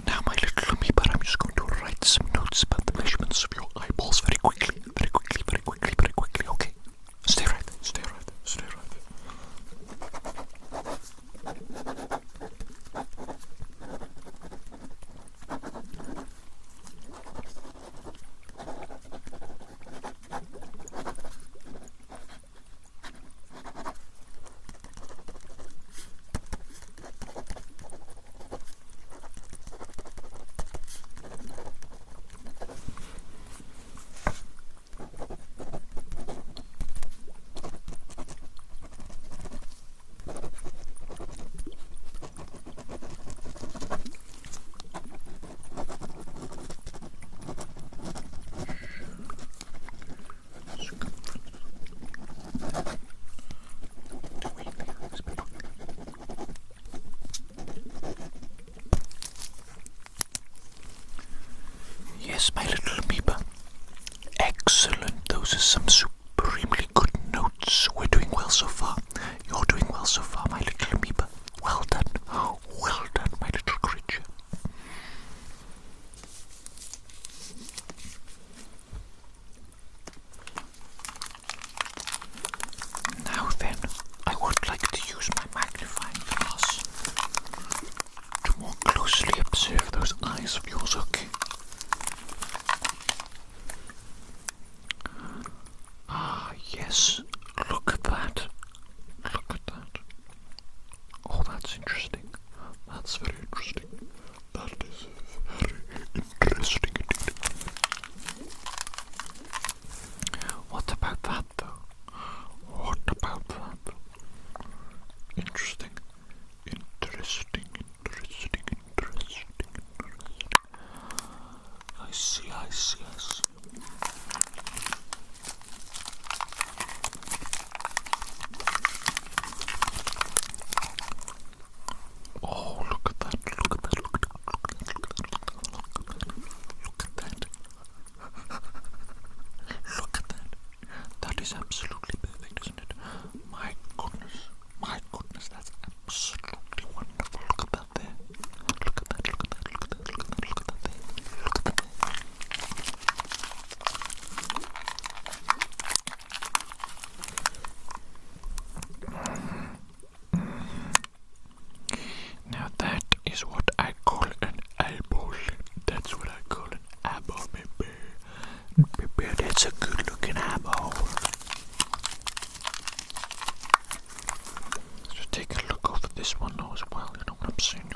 Speaker 1: Now, my little amoeba, I'm just going to write some notes about the measurements of your eyeballs very quickly, very quickly, very quickly, very quickly. Okay, stay right there, stay right there, stay right there. Yes, my little amoeba. Excellent. Those are some supremely good notes. We're doing well so far. You're doing well so far, my little amoeba. Well done. Well done, my little creature. Now then, I would like to use my magnifying glass to more closely observe those eyes of yours, okay? Ah, yes. Look at that. Look at that. Oh, that's interesting. That's very interesting. That is very interesting indeed. What about that, though? What about that? Interesting. Interesting, interesting, interesting, interesting. I see, I see, I see. this one now as well, you know what I'm saying?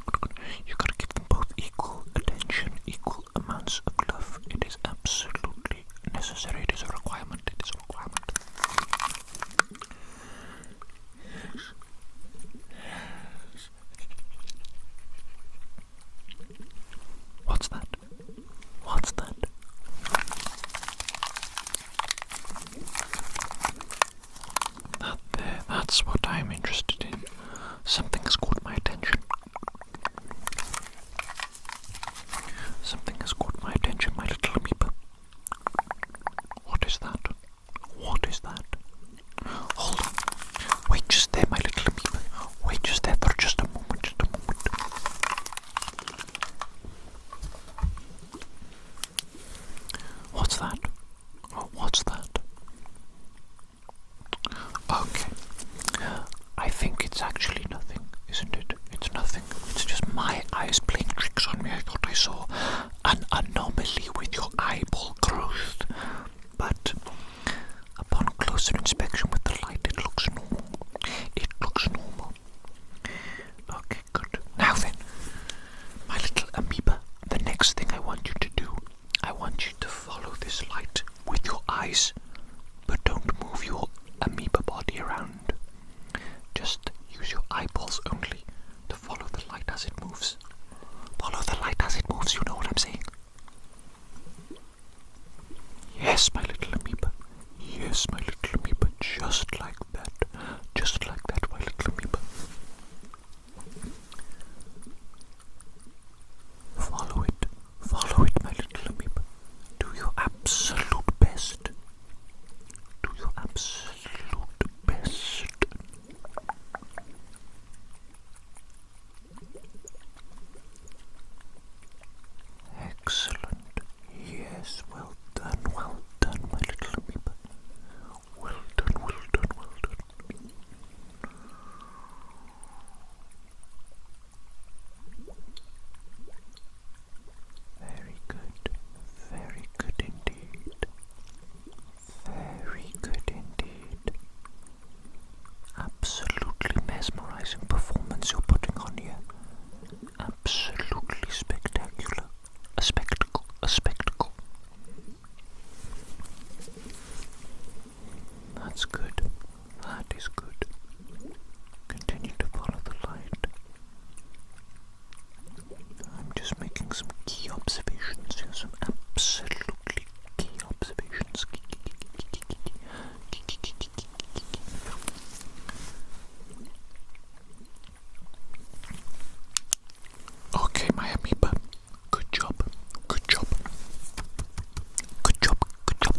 Speaker 1: You gotta give them both equal attention, equal amounts of love. It is absolutely necessary. It is a requirement. It is a requirement. Yes. What's that? What's that? That there, that's what I'm interested in. Something has caught my attention. Something has caught my attention, my little amoeba. What is that? What is that? Hold on. Wait just there, my little amoeba. Wait just there for just a moment, just a moment. What's that? What's that? Okay. I think it's actually nothing, isn't it? It's nothing. It's just my eyes playing tricks on me. I thought I saw an anomaly with your eyeball growth. But upon closer inspection with the light, it looks normal. It looks normal. Okay, good. Now then, my little amoeba, the next thing I want you to do, I want you to follow this light with your eyes, but don't move your amoeba body around. Just use your eyeballs only to follow the light as it moves. Follow the light as it moves, you know what I'm saying? Yes, my little amoeba. Yes, my little amoeba. Just like that. Just like that, my little amoeba. Follow it. Follow it, my little amoeba. Do your absolute best. Do your absolute best. Excellent. Yes, well done, my little amoeba. Well done, well done, well done. Very good indeed. Very good indeed. Absolutely mesmerizing performance you're putting on here. Absolutely spectacular. A spectacle, a spectacle. That's good. That is good. Continue to follow the light. I'm just making some key observations here, some absolutely key observations. Okay, my amoeba. Good job. Good job. Good job. Good job.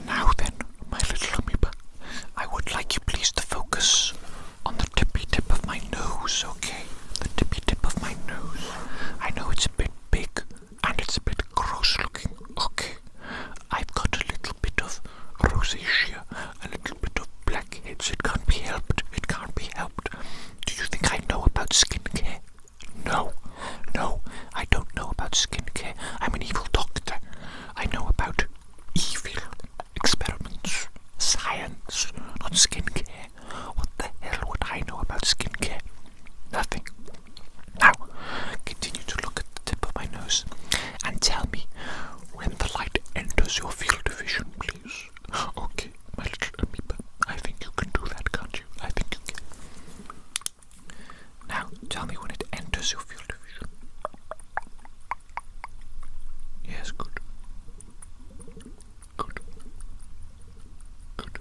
Speaker 1: Now then, my little amoeba, I would like you please to focus on the tippy tip of my nose, okay? The tippy tip of my nose. I know it's a bit big and it's a bit gross looking, okay? I've got a little bit of rosacea, a little bit of blackheads. It can't be helped. It can't be helped. Do you think I know about skincare? No, I don't know about skincare. I'm an evil doctor. I know about evil experiments, science, not skincare. What the hell would I know about skincare? Nothing. Now, continue to look at the tip of my nose and tell me when the light enters your field of vision, please. Okay, my little amoeba. I think you can do that, can't you? I think you can. Now, tell me when it enters your field of vision. Yes, good. Good. Good.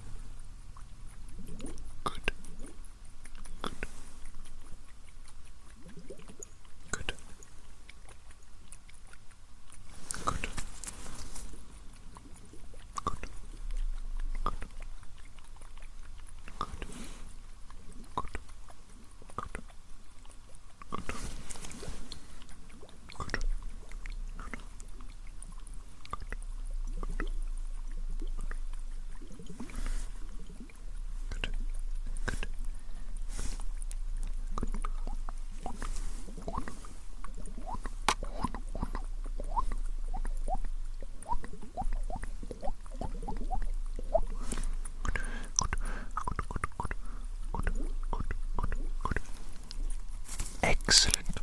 Speaker 1: Excellent.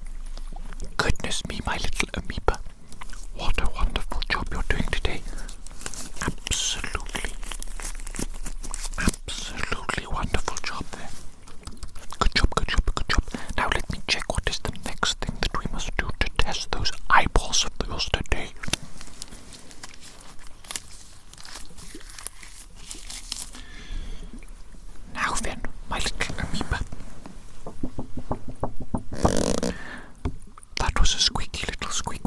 Speaker 1: Goodness me, my little amoeba. What a wonderful job you're doing today. Absolutely. Absolutely wonderful job there. Good job, good job, good job. Now let me check what is the next thing that we must do to test those eyeballs of yours today. Now then, my little amoeba. That was a squeaky little squeak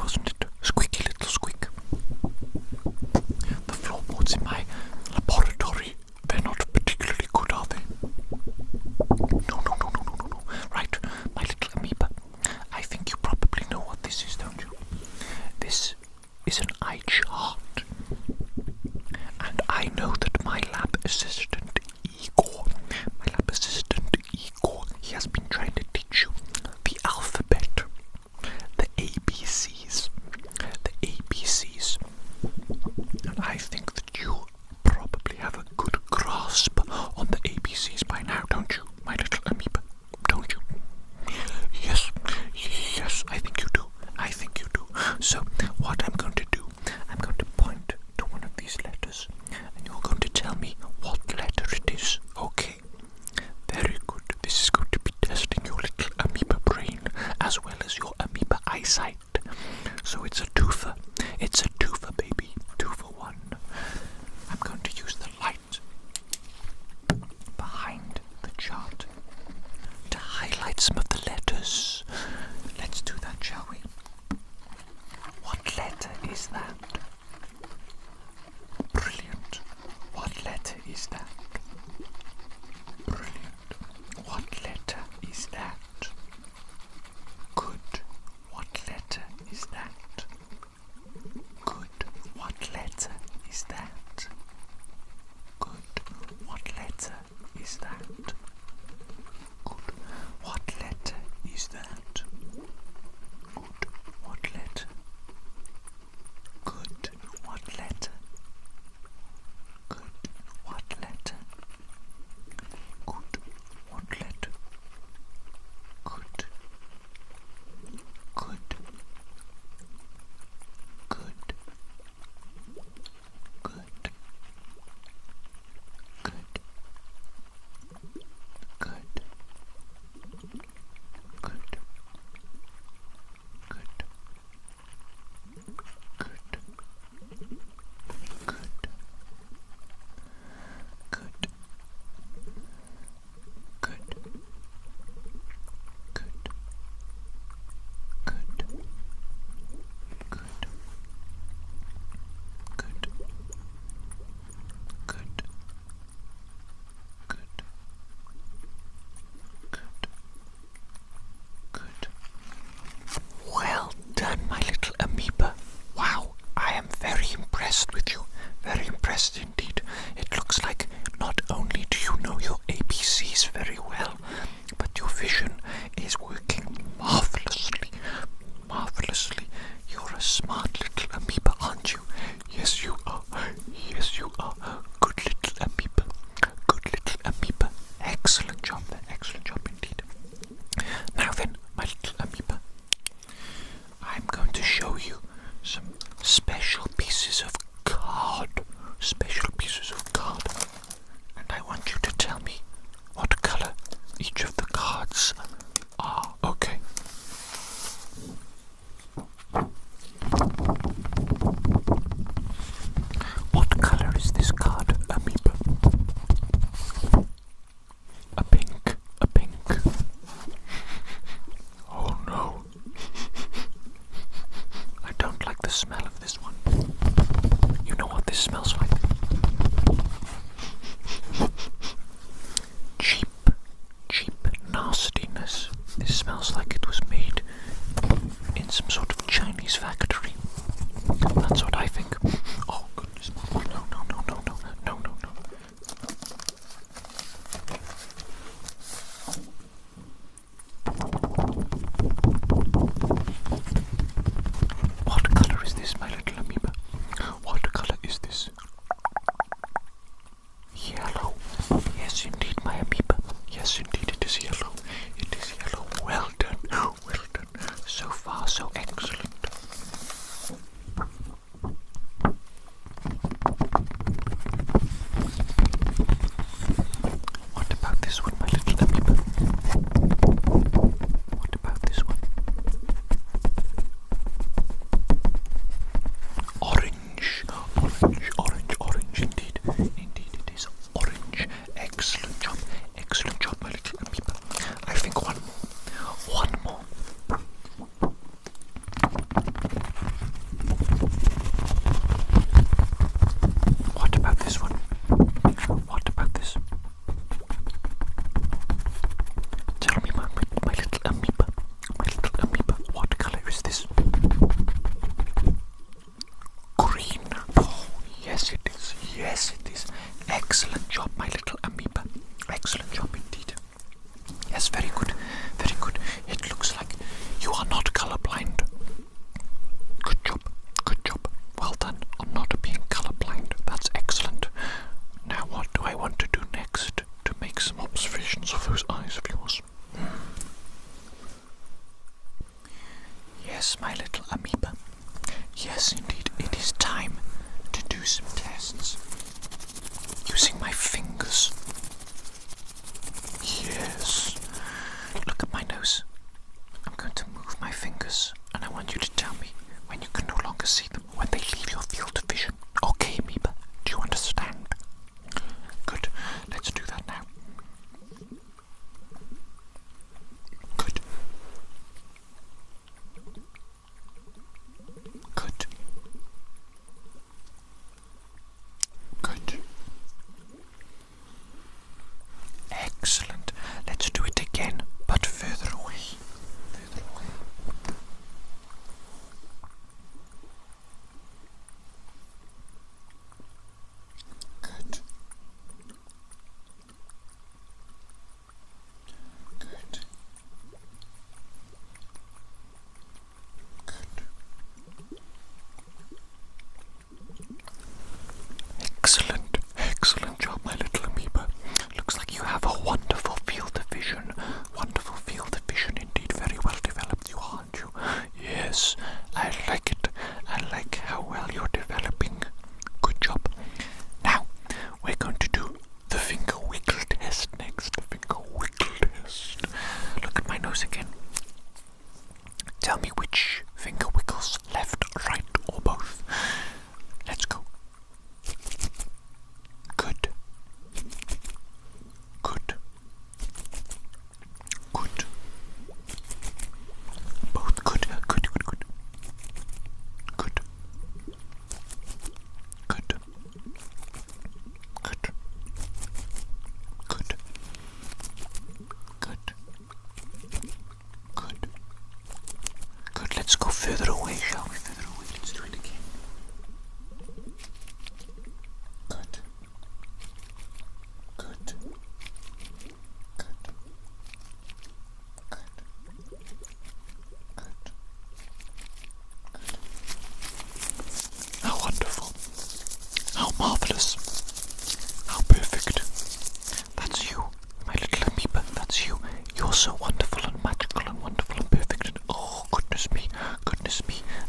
Speaker 1: so wonderful and magical and wonderful and perfect. And oh, goodness me,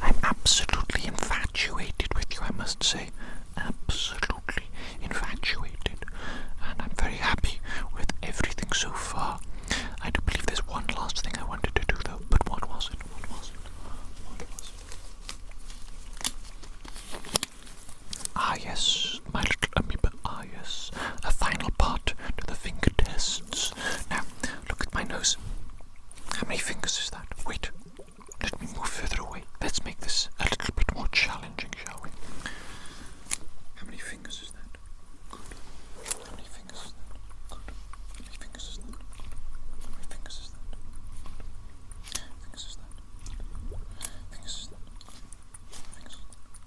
Speaker 1: I'm absolutely infatuated with you, I must say. Absolutely infatuated. And I'm very happy with everything so far. I do believe there's one last thing I wanted to do though, but what was it? Ah yes, my little amoeba, ah yes. A final part to the finger tests. Now, look at my nose. How many fingers is that? Wait, let me move further away. Let's make this a little bit more challenging, shall we? How many fingers is that? Good. How many fingers is that? Good. How many fingers is that? How many fingers is that? Fingers is that? Fingers is that? Fingers.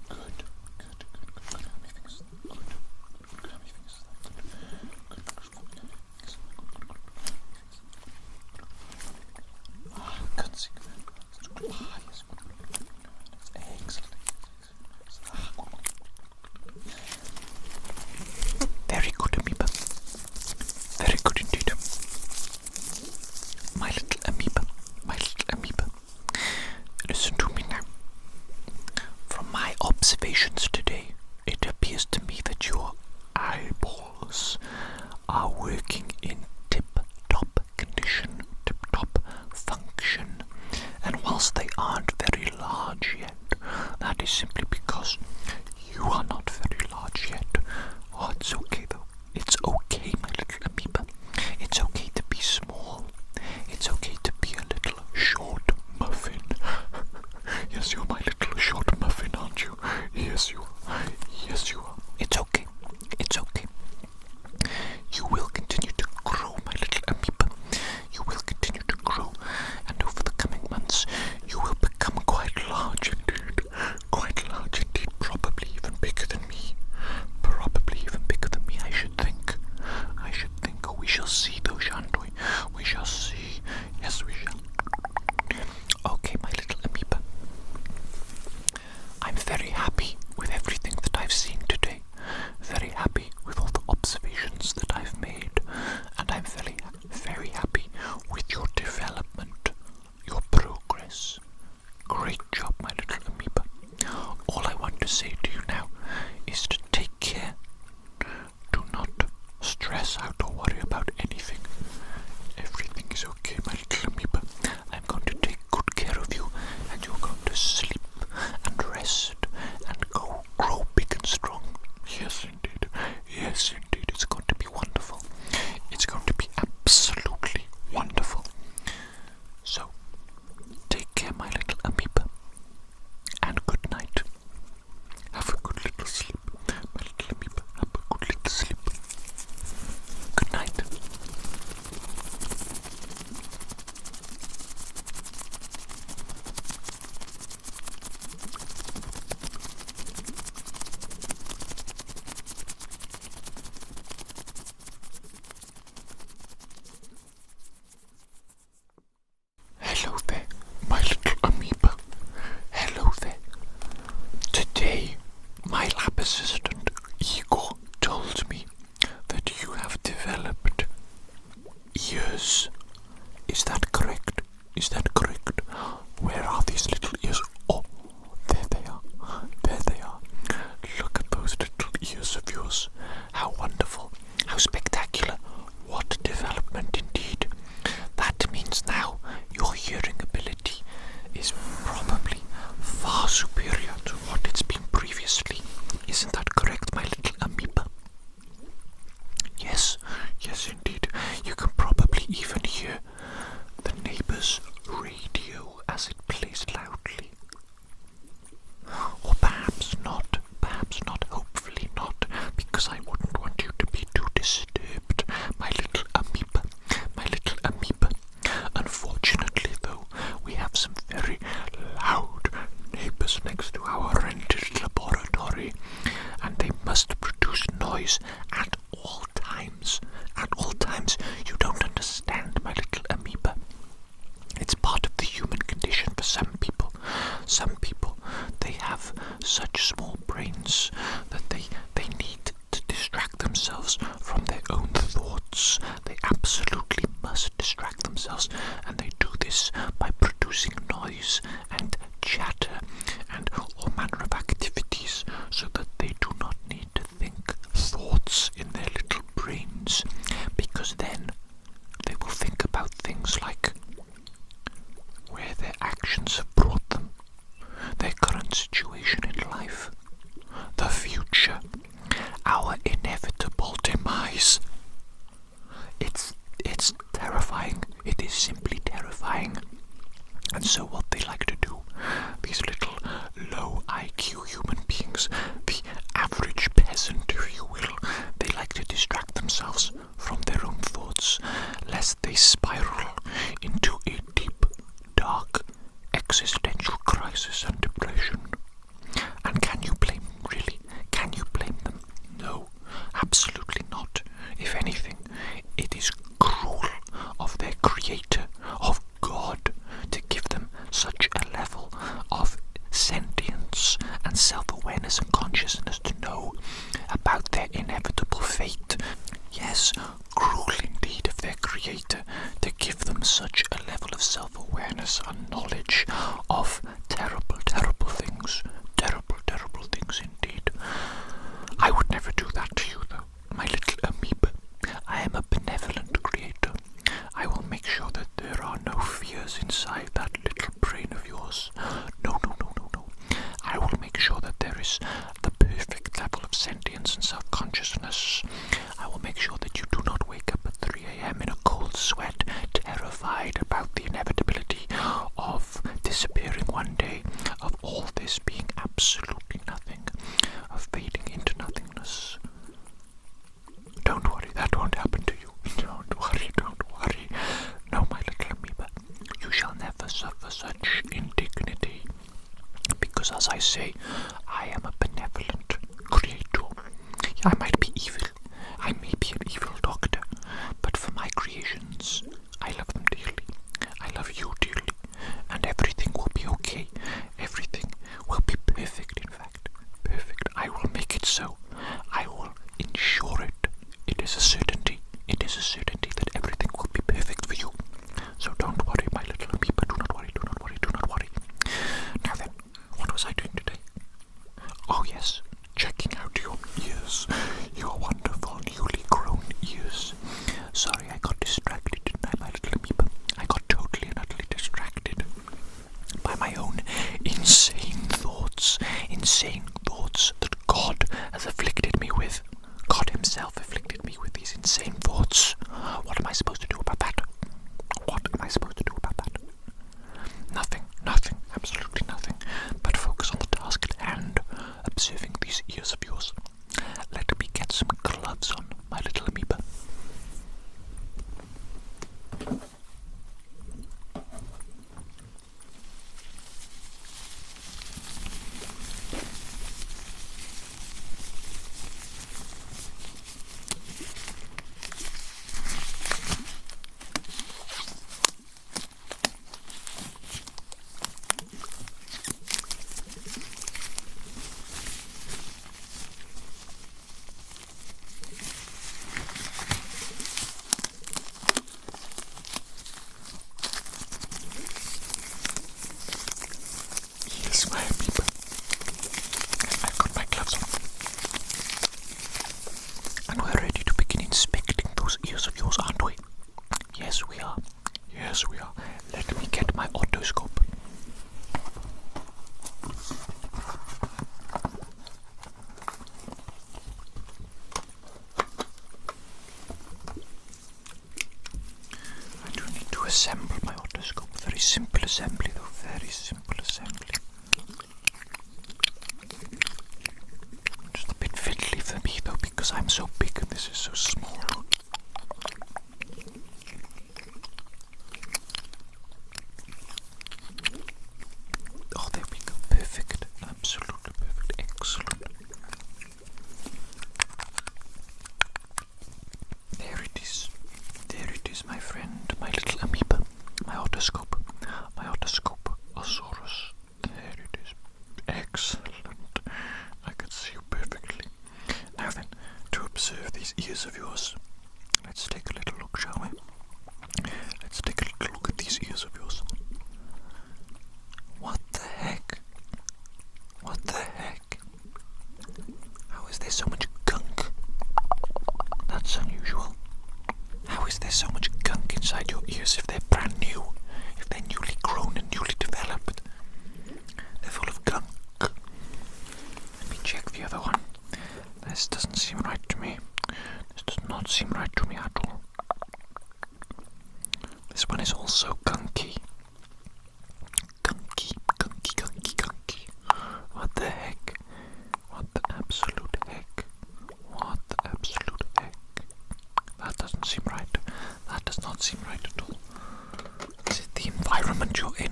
Speaker 1: Good. How many fingers is that? Good. How many fingers is that? Good. Good. Ah, yes. Excellent. Very good, amoeba. Very good indeed. My little amoeba. Listen to me now. From my observations today, it appears to me that your eyeballs are working in tip-top condition, tip-top function. And whilst they aren't very large yet, that is simply because you are not very large yet. Oh, it's okay though. It's okay, my little amoeba. It's okay to be small. It's okay to be a little short muffin. Yes, you're my little short muffin, aren't you? Yes, you are. Yes, you are. It's okay. It's okay. You will continue to grow, my little amoeba. You will continue to grow, and over the coming months, you will become quite large indeed. Quite large indeed, probably even bigger than me. Probably even bigger than me, I should think. Oh, we shall see though, shan't we? We shall see. Yes, we shall. Okay, my little amoeba. I'm very happy with everything that I've seen today. Very happy with all the observations that I've made. And I'm very, very happy with your development, your progress. Great job, my little amoeba. All I want to say to you now is to take care. Do not stress out or worry about anything. Everything is okay, my little amoeba. I'm going to take good care of you, and you're going to sleep and rest and grow big and strong. Yes, indeed. Yes, indeed. It's going to be wonderful. It's going to be absolutely wonderful. So, take care, my little amoeba, and good night. Have a good little sleep, my little amoeba. Have a good little sleep. Good night. Hello there, my little amoeba. Hello there. Today, my lab assistant, Igor, told me that you have developed ears. Is that correct? Is that correct? Where are these little ears? Oh, there they are. There they are. Look at those little ears of yours. How wonderful. How spectacular. What development indeed. That means now your hearing ability is probably far superior to what it's been previously. Isn't that correct, my little amoeba? Yes, yes indeed. You can probably even hear the neighbor's radio as it plays loudly. Or perhaps not, hopefully not, because I wouldn't want you to be too disturbed, my little amoeba, Unfortunately though, we have some very loud neighbors next to our rented laboratory, and they must produce noise at all times. At all times. You don't understand, my little amoeba. It's part of the human condition for some people. Some people, they have such small brains that they need to distract themselves from their own thoughts. They absolutely must distract themselves themselves, and they do this by producing noise and chatter and all manner of activities so that they do not need to think thoughts in their little brains, because then they will think about things like where their actions have brought them, their current situation in life, the future, our inevitable demise. It's terrifying. It is simply terrifying. And so what they like to do, these little low IQ human beings, the average peasant, if you will, they like to distract themselves from their own thoughts, lest they spiral into a deep, dark, existential crisis and depression. And can you blame them, really? Can you blame them? No, absolutely not. If anything, it is cruel of their creator, of God, to give them such a level of sentience and self-awareness and consciousness to know about their inevitable fate. Yes, cruel indeed of their creator to give them such a level of self-awareness and knowledge of terrible, terrible things. Terrible, terrible things indeed. I would never do that to you, though, my little amoeba. I am a benevolent creator. I will make sure that there are no fears inside that little brain of yours. No, no, no, no, no. I will make sure that there is the perfect level of sentience and self-consciousness. I will make sure that you do not wake up at 3 a.m. in a cold sweat, terrified about the inevitability of disappearing one day, of all this being absolutely nothing, of fading into nothingness. Don't worry, that won't happen to you. Don't worry, don't worry. No, my little amoeba, you shall never suffer such indignity, because as I say, I am a benevolent creator. I might be evil, I may be an evil doctor, but for my creations, I love them dearly. I love you dearly, and everything will be okay. Everything will be perfect, in fact. Perfect. I will make it so. I will ensure it. It is a certainty. It is a certainty that everything will be perfect for you. So don't worry, my little amoeba. Do not worry, do not worry, do not worry. Now then, what was I doing today? Oh yes, checking out your ears. Your wonderful newly grown ears. Sorry, I got distracted, didn't I, my little amoeba? I got totally and utterly distracted by my own insane thoughts that God has afflicted me with. God himself afflicted me with these insane thoughts. What am I supposed to do about that? What am I supposed to do about that? Nothing, nothing, absolutely nothing, but focus on the task at hand, observing these ears of yours. Let me get some gloves on, my little amoeba. Yes, my amoeba. I've got my gloves on. And we're ready to begin inspecting those ears of yours, aren't we? Yes, we are. Yes, we are. Let me get my otoscope. I do need to assemble my otoscope. Very simple assembly, though. Very simple assembly. Just a bit fiddly for me, though, because I'm so big and this is so small. Oh, there we go. Perfect. Absolutely perfect. Excellent. There it is. There it is, my friend. My little amoeba. My otoscope. My otoscope. inside your ears if they're brand new, if they're newly grown and newly developed. They're full of gunk. Let me check the other one. This doesn't seem right to me. This does not seem right to me at all. This one is also gunky. Gunky. What the heck? What the absolute heck? What the absolute heck? That doesn't seem right. That does not seem right at all. Is it the environment you're in?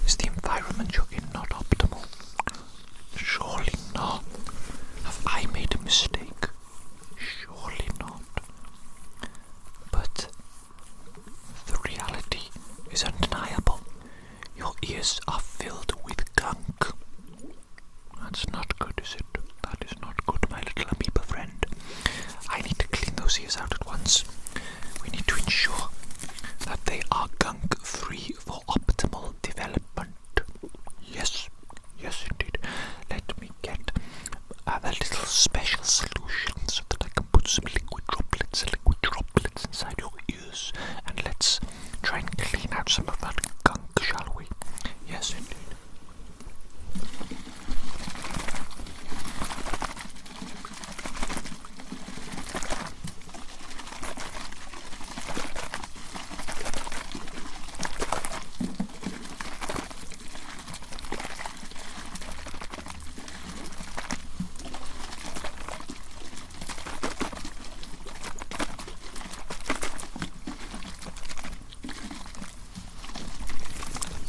Speaker 1: Is the environment you're in not optimal? Surely not. Have I made a mistake? Surely not. But the reality is undeniable. Your ears are filled with gunk. That's not good, is it? That is not good, my little amoeba friend. I need to clean those ears out at once. We need to ensure that they are gunk-free for optimal development. Yes, yes indeed. Let me get a little special solution so that I can put some liquid droplets inside your ears, and let's try and clean out some of that gunk, shall we? Yes indeed.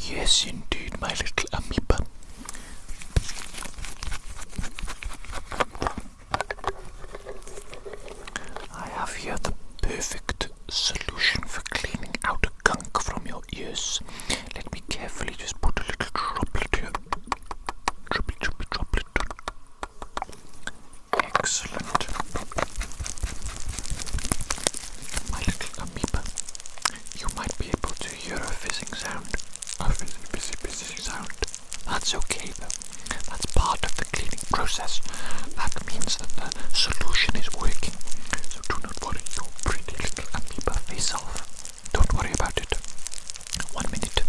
Speaker 1: Yes, indeed, my little amoeba. I have here the perfect solution for cleaning out gunk from your ears. Let me carefully just put a little droplet here. Droplet. Excellent. My little amoeba, you might be able to hear a fizzing sound. A fizzy sound. That's okay though. That's part of the cleaning process. That means that the solution is working. So do not worry your pretty little amoeba face off. Don't worry about it. 1 minute.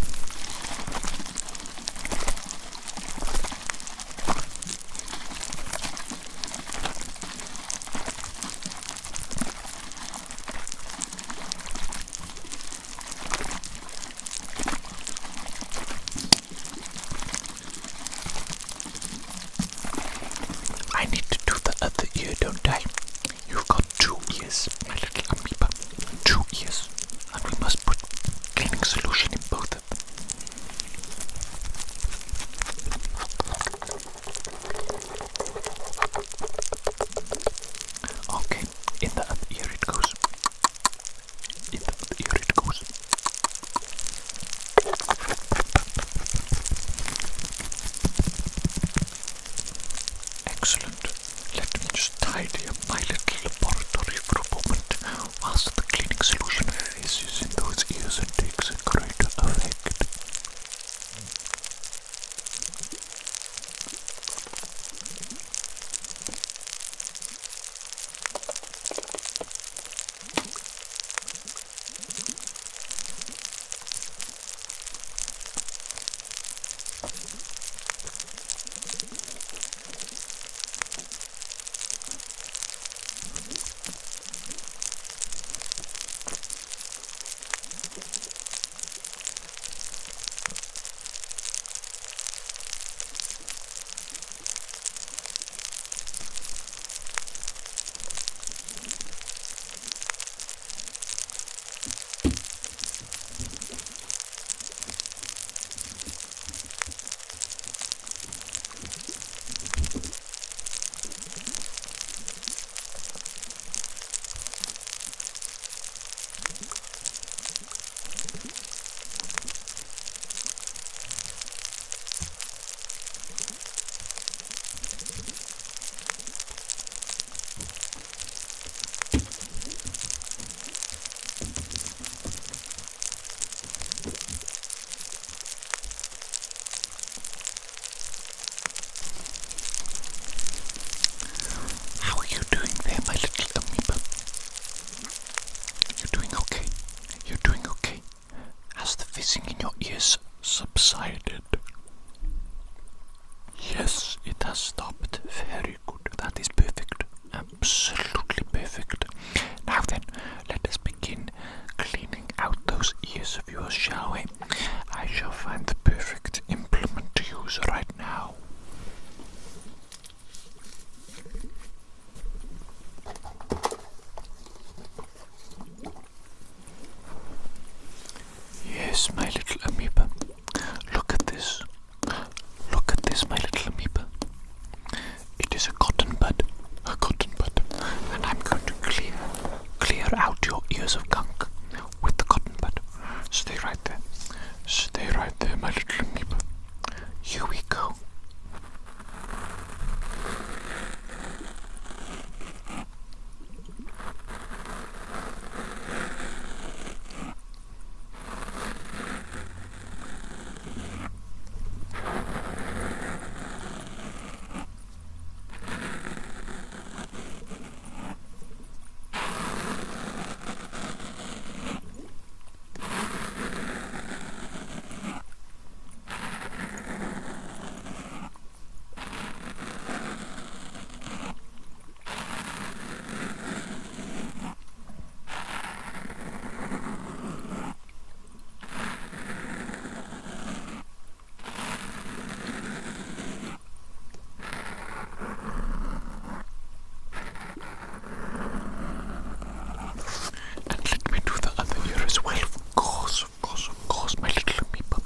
Speaker 1: is subsided. Yes, it has stopped. Very good. That is perfect. Absolutely perfect. Now then, let us begin cleaning out those ears of yours, shall we? I shall find the perfect implement to use right now. Yes, my little amoeba. Look at this. Look at this, my little amoeba. It is a cotton bud. A cotton bud. And I'm going to clear out your ears of gunk with the cotton bud. Stay right there. Stay right there, my little amoeba. Here we go. My little amoeba.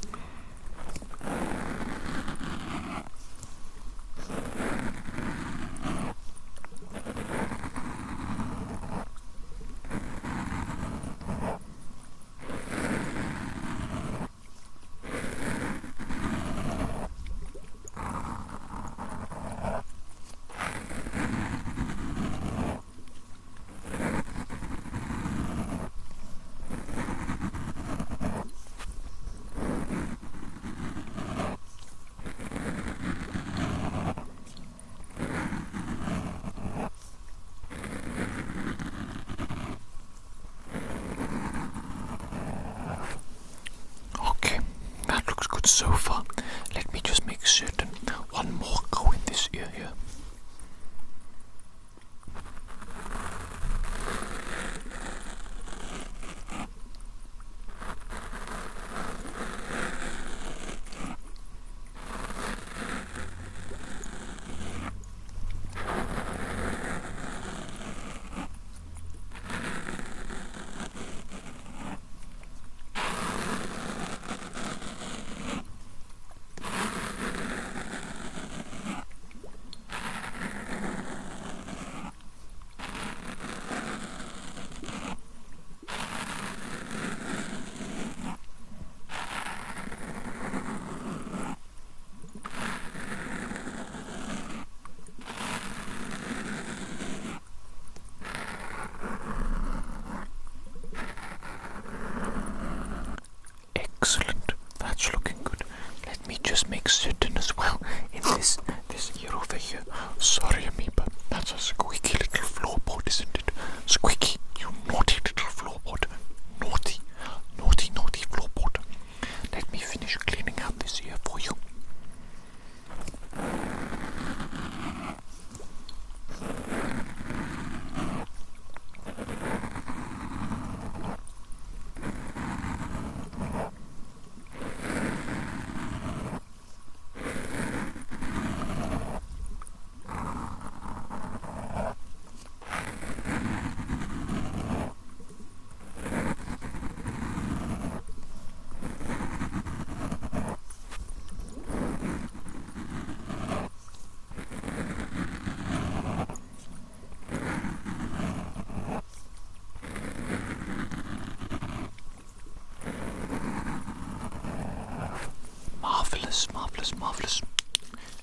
Speaker 1: Okay, that looks good so far. Let me just make certain one more go in this ear here. Excellent. That's looking good. Let me just make certain as well in this ear over here. Sorry, amoeba. That's a squeaky little floorboard, isn't it? Squeaky, you naughty little floorboard. Naughty, naughty, naughty floorboard. Let me finish cleaning out this ear for you. Marvelous, marvelous, marvelous.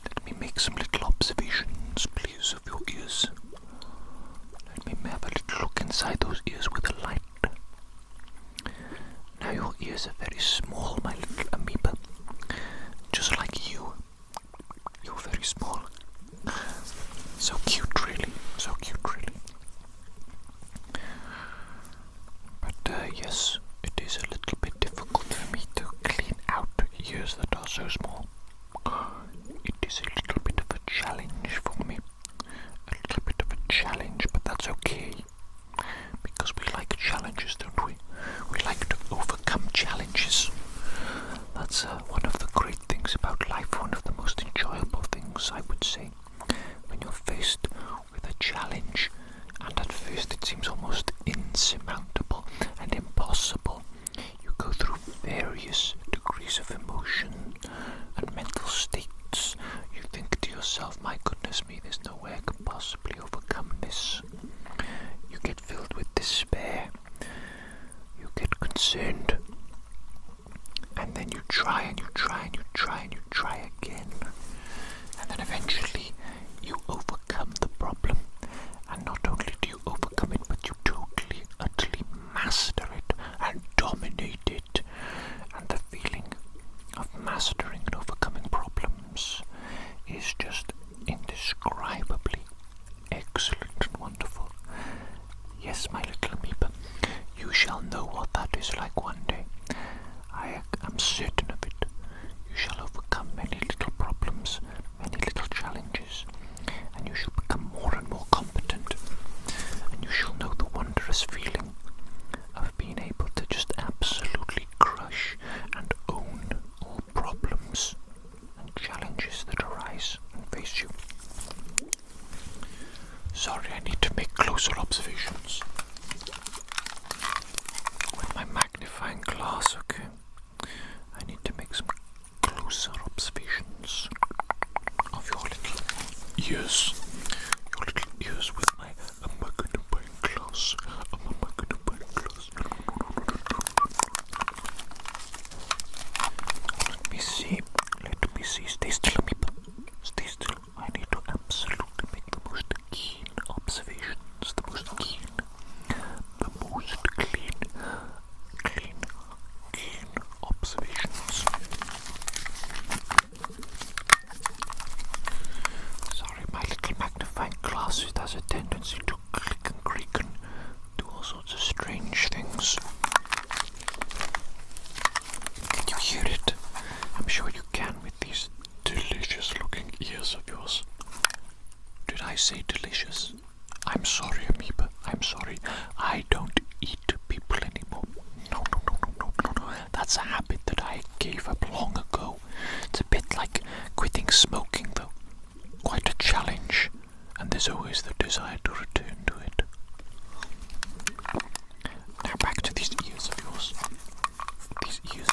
Speaker 1: Let me make some little observations, please, of your ears. Let me have a little look inside those ears with a light. Now your ears are very small, my little amoeba. Just like you. You're very small. So cute, really. So cute, really. But yes, it is a little bit difficult for me to clean out concerned. And then you try and you try and you try and you try again. And then eventually you overcome the problem. And not only do you overcome it, but you totally, utterly master it and dominate it. And the feeling of mastering and overcoming problems is just indescribably excellent and wonderful. Yes, my little amoeba, you shall know what that is like one day. I am certain of it. You shall overcome many little problems, many little challenges, and you shall become more and more competent, and you shall know the wondrous feeling of being able to just absolutely crush and own all problems and challenges that arise and face you. Sorry, I need to make closer observations with my magnifying glass, okay? I need to make some closer observations of your little ears. Your little ears with my magnifying glass. Let me see. Stay still, amoeba. Stay still. I need to absolutely make the most keen observations. The most keen. The most keen observations. Sorry, my little magnifying glass, it has a tendency to click and creak and do all sorts of strange things. Can you hear it? I'm sure you can with these delicious looking ears of yours. Did I say delicious? I'm sorry, amoeba. I'm sorry. I don't eat people anymore. No. That's a habit that I gave up long ago. It's a bit like quitting smoking, though. Quite a challenge, and there's always the desire to return to it. Now back to these ears of yours. These ears.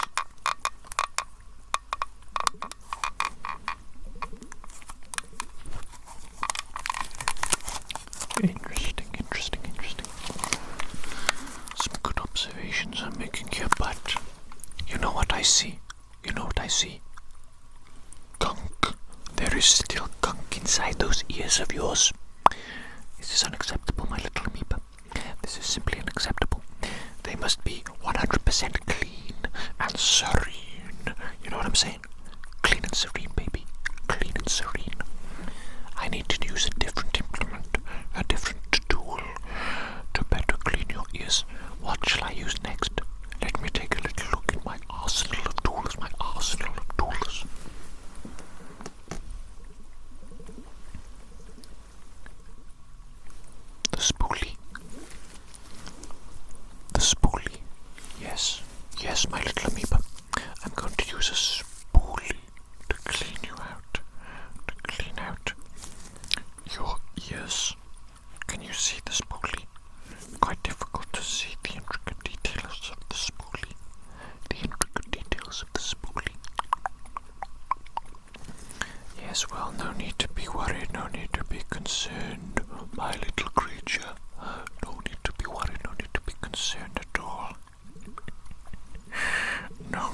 Speaker 1: Interesting. Some good observations I'm making here, but you know what I see? Gunk. There is still gunk inside those ears of yours. This is unacceptable, my little amoeba. This is simply unacceptable. They must be 100% clean and serene. You know what I'm saying? Clean and serene, baby. Clean and serene. I need to use a different implement, a different tool to better clean your ears. What shall I use next? Let me take a little look at my arsenal of tools, The spoolie. Yes, my little amoeba. I'm going to use a spoolie to clean you out. To clean out your ears. Can you see the spoolie? Quite difficult to see the intricate details of the spoolie. Yes, well, no need to be worried, no need to be concerned, my little creature. No need to be worried, no need to be concerned at all. No.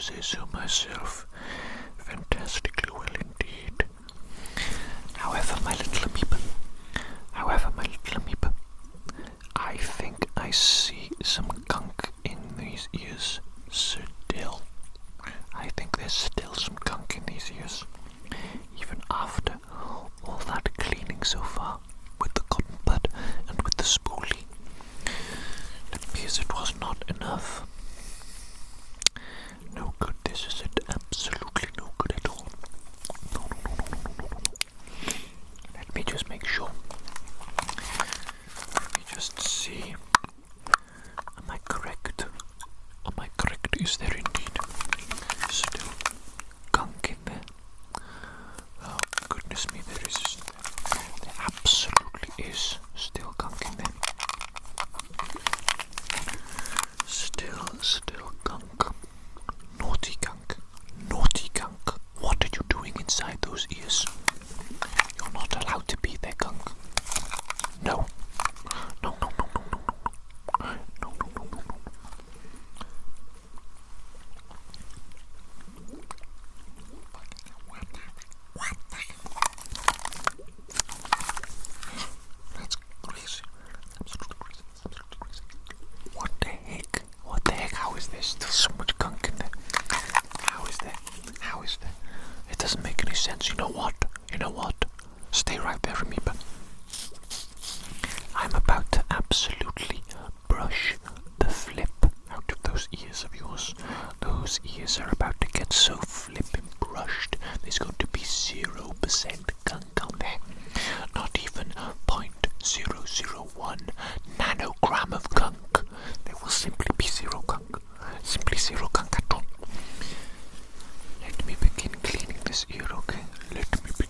Speaker 1: say so myself. Fantastically well indeed. However, my little amoeba, I think I see some gunk in these ears still. I think there's still some gunk in these ears, even after all that cleaning so far with the cotton bud and with the spoolie. It appears it was not enough. No good, this is it. Absolutely no good at all. No. Let me just make sure. Let me just see. Am I correct? Am I correct? Is there indeed still gunk in there? Oh, goodness me, there is. There absolutely is still gunk in there. Still gunk. Naughty gunk. Naughty gunk. What are you doing inside those ears? You're not allowed to be there, gunk. No. No. That's crazy. Absolutely crazy. What the heck? How is there still so much gunk in there? How is there? It doesn't make any sense. You know what? Stay right there, amoeba. I'm about to absolutely brush the flip out of those ears of yours. Those ears are about to get so flippin' brushed. There's going to be 0% gunk on there. Not even 0.001 nanogram of gunk. There will simply be zero gunk. Simply zero gunk at all. Let me begin cleaning this ear, okay? Let me begin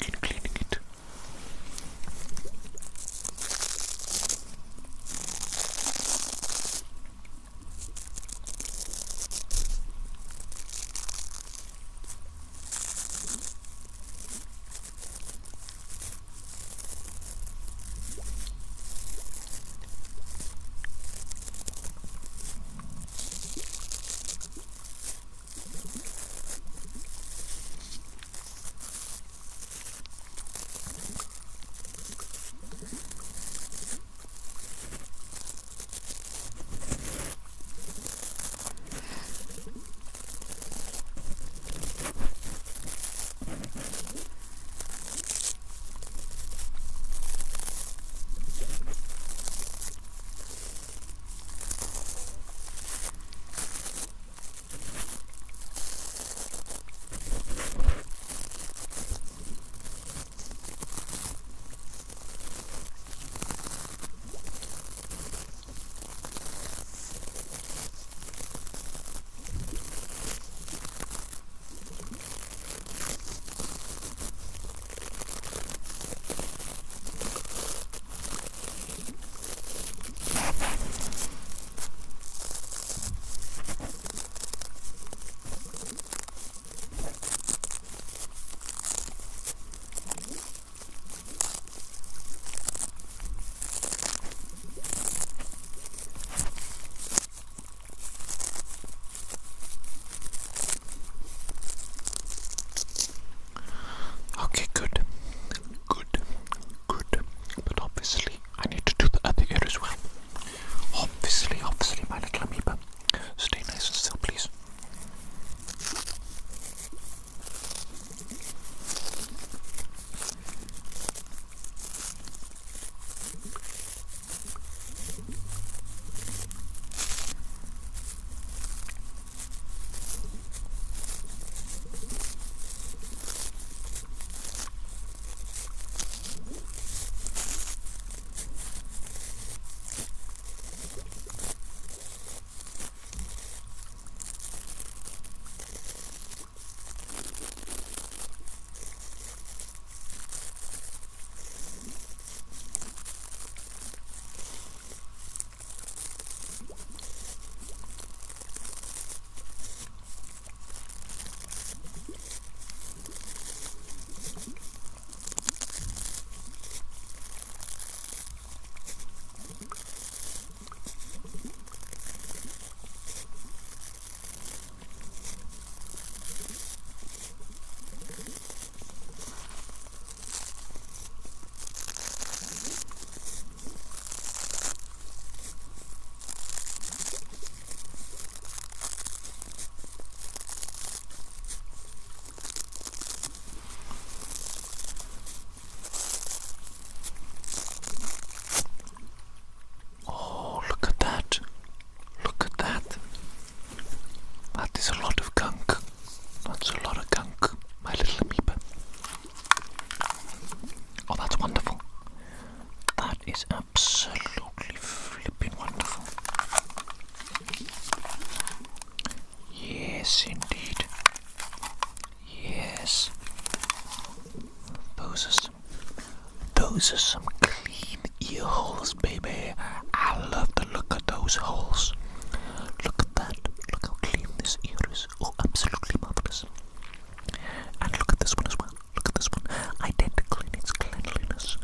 Speaker 1: ears holes. Look at that. Look how clean this ear is. Oh, absolutely marvelous. And look at this one as well. Look at this one. Identical in its cleanliness.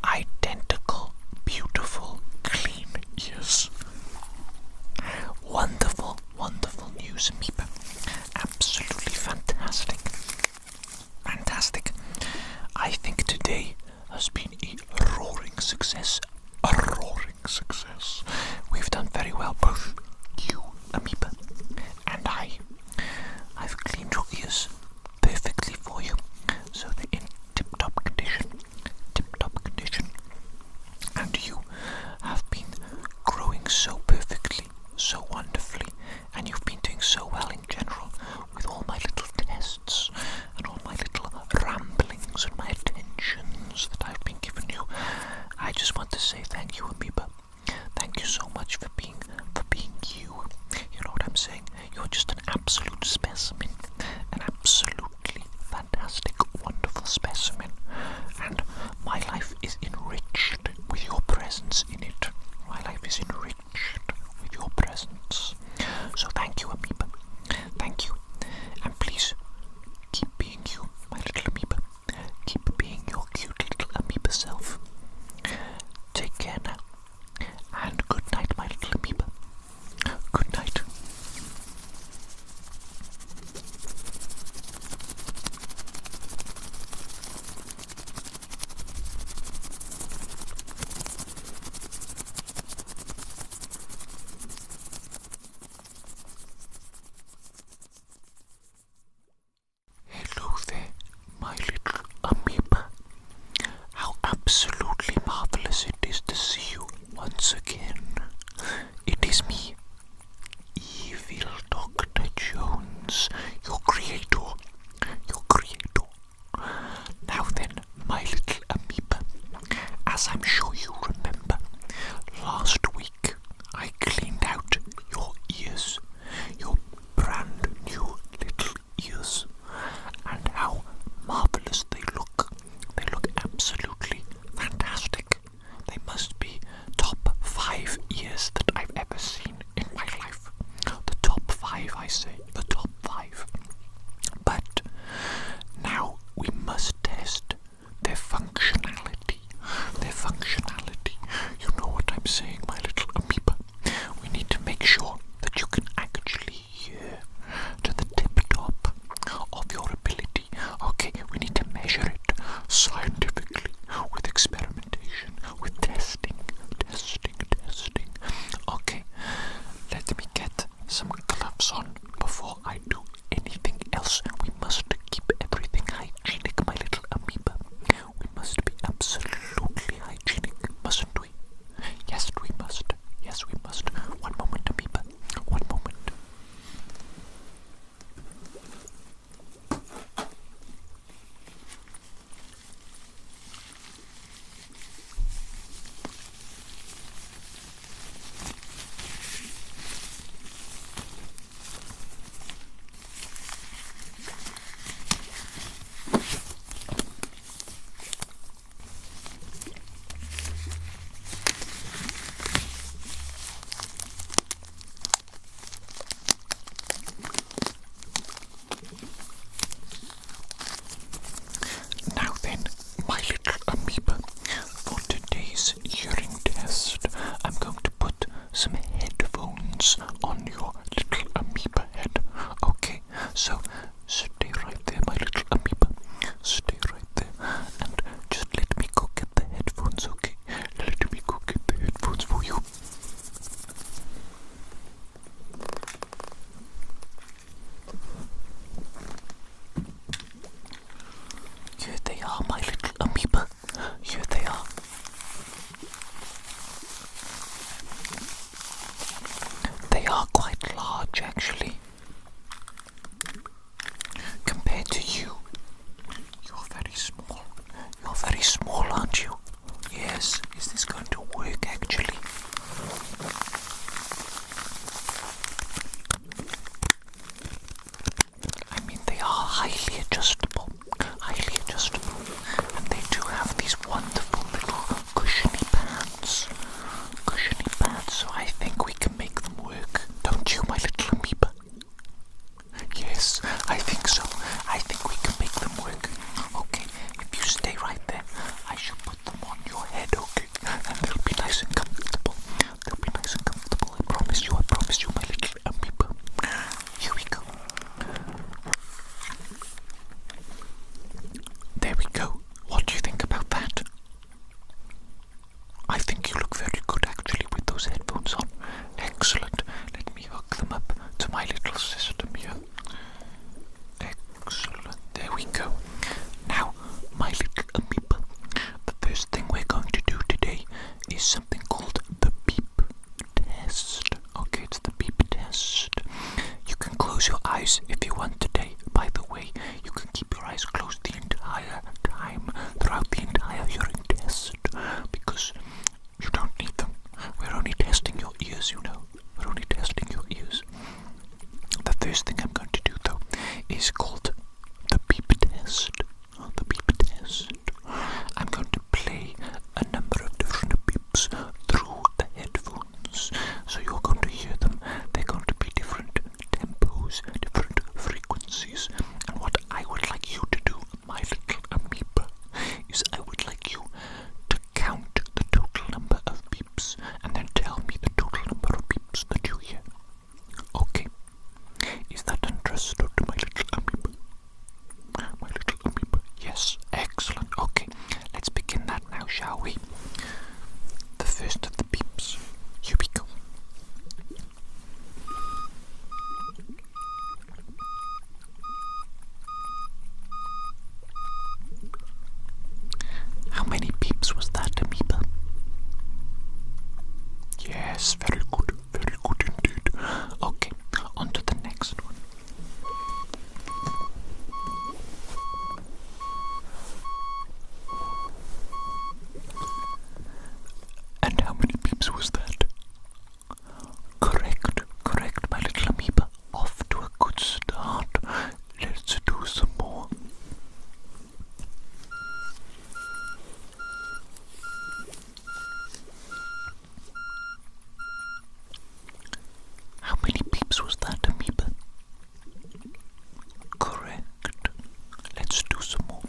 Speaker 1: Identical, beautiful, clean ears. Wonderful, wonderful news, Amoeba. Absolutely fantastic. Fantastic. I think today has been a roaring success. A roaring success. We've done very well, both you, Amoeba, and I. I've cleaned your ears perfectly for you, so they're in tip-top condition. Tip-top condition. And you have been growing so perfectly, so wonderfully, and you've been doing so well in general with all my little tests and all my little ramblings and my attentions that I've been giving you. I just want to say thank you, Amoeba. Thank you so much for being you. You know what I'm saying? You're just an absolute specimen, an absolutely fantastic, wonderful specimen, and my life is enriched with your presence in it. My life is enriched with your presence. So thank you, Amoeba. Thank you. And please, keep being you, my little Amoeba. Keep being your cute little Amoeba self. Take care now. And good night, my little Amoeba. Good night. Hello there, my little Amoeba. How absolutely marvelous it is to see you once again. It is me, Evil Dr. Jones, your creator. Your creator. Now then, my little Amoeba, as I'm sure you remember, last week I cleaned out your ears, your brand new little ears, and how marvelous they look. They look absolutely fantastic. They must be top 5 ears that I've ever seen in my life. The top 5, I say, the top 5. But now we must test their functionality. Their functionality. You know what I'm saying, my little Amoeba. We need to make sure that you can actually hear to the tip-top of your ability. Okay, we need to measure it scientifically with experimentation, with testing. Okay, let me get some gloves on before I do anything else. We must keep everything hygienic, my little Amoeba. We must be absolutely hygienic, mustn't we? Yes, we must. Yes, we must. One moment, Amoeba. One moment. Now then, my little Amoeba, for today's hearing test, I'm going to put some headphones on your little Amoeba head. Okay, so stay right there, my little Amoeba. Stay right there, and just let me go get the headphones, okay? Let me go get the headphones for you. Here they are, my little Amoeba. Here they are. They are quite large, actually. Compared to you, you're very small. You're very small, aren't you? Yes. Is this going to work, actually? I mean, they are highly adjustable. Highly adjustable. And they do have these wonderful little cushiony pads. Cushiony pads, so I think we can make guys, if you want today, by the way, you can keep your eyes closed the entire time, throughout the entire hearing test, because you don't need them. We're only testing your ears, you know. We're only testing your ears. The first thing I'm going to do, though, is called the beep test. The beep test. I'm going to play a number of different beeps through the headphones, so you're going to hear them. They're going to be different tempos, different frequencies, and what I would like you to do, my little amoeba, is I would like you to count the total number of beeps and then tell me the total number of beeps that you hear. Okay, is that understood, my little amoeba? My little amoeba, yes, excellent. Okay, let's begin that now, shall we? The first of the beeps, here we go. How many beeps was that, amoeba? Yes, very good indeed. Okay, on to the next one. And how many beeps was that? Correct, my little amoeba. Off to a good start. Let's do some more. How many beeps was that, amoeba? Correct. Let's do some more.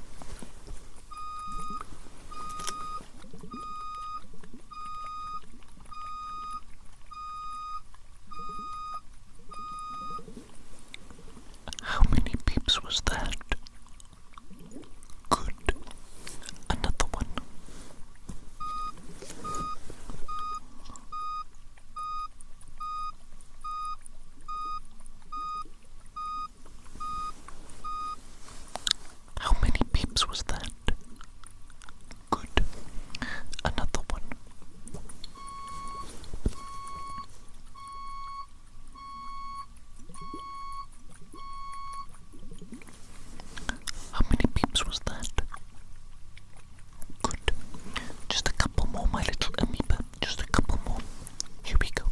Speaker 1: How many beeps was that? Good. Another one. How many beeps was that? Good. Another one. How many beeps was that? Good. Just a couple more, my little amoeba. Just a couple more. Here we go.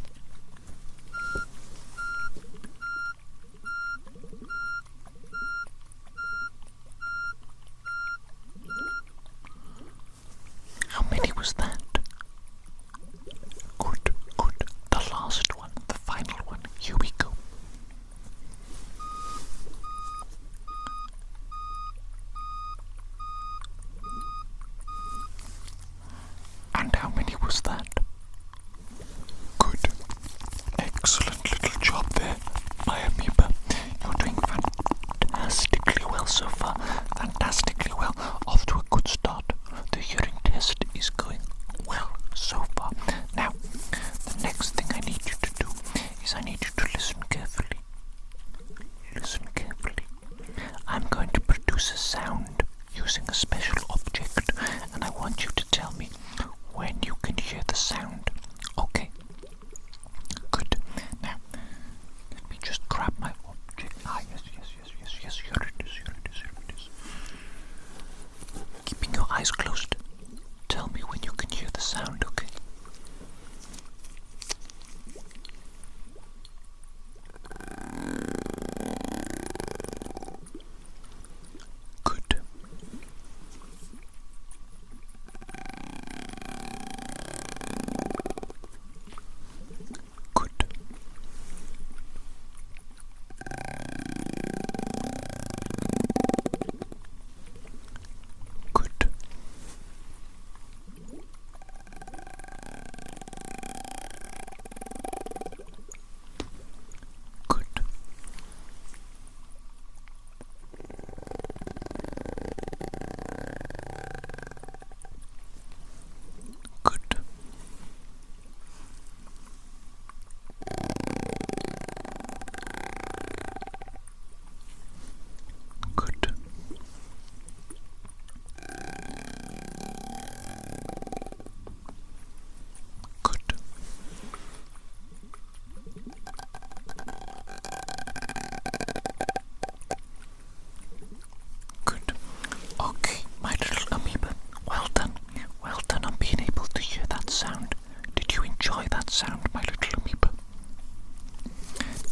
Speaker 1: sound, my little amoeba?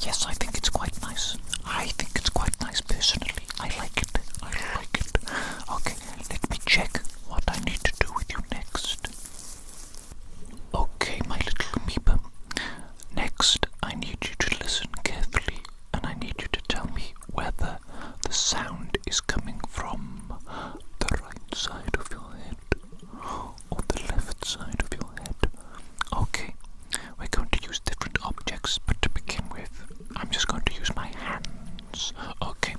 Speaker 1: Yes, I think it's quite nice. I think it's quite nice personally. I like it. I like it. Okay, let me check what I need to do with you next. Okay, my little amoeba. Next, I need you to listen carefully, and I need you to tell me whether the sound is coming from the right side of your head or the left side of your head. Okay, we're going to use different objects, but to begin with, I'm just going to use my hands. Okay,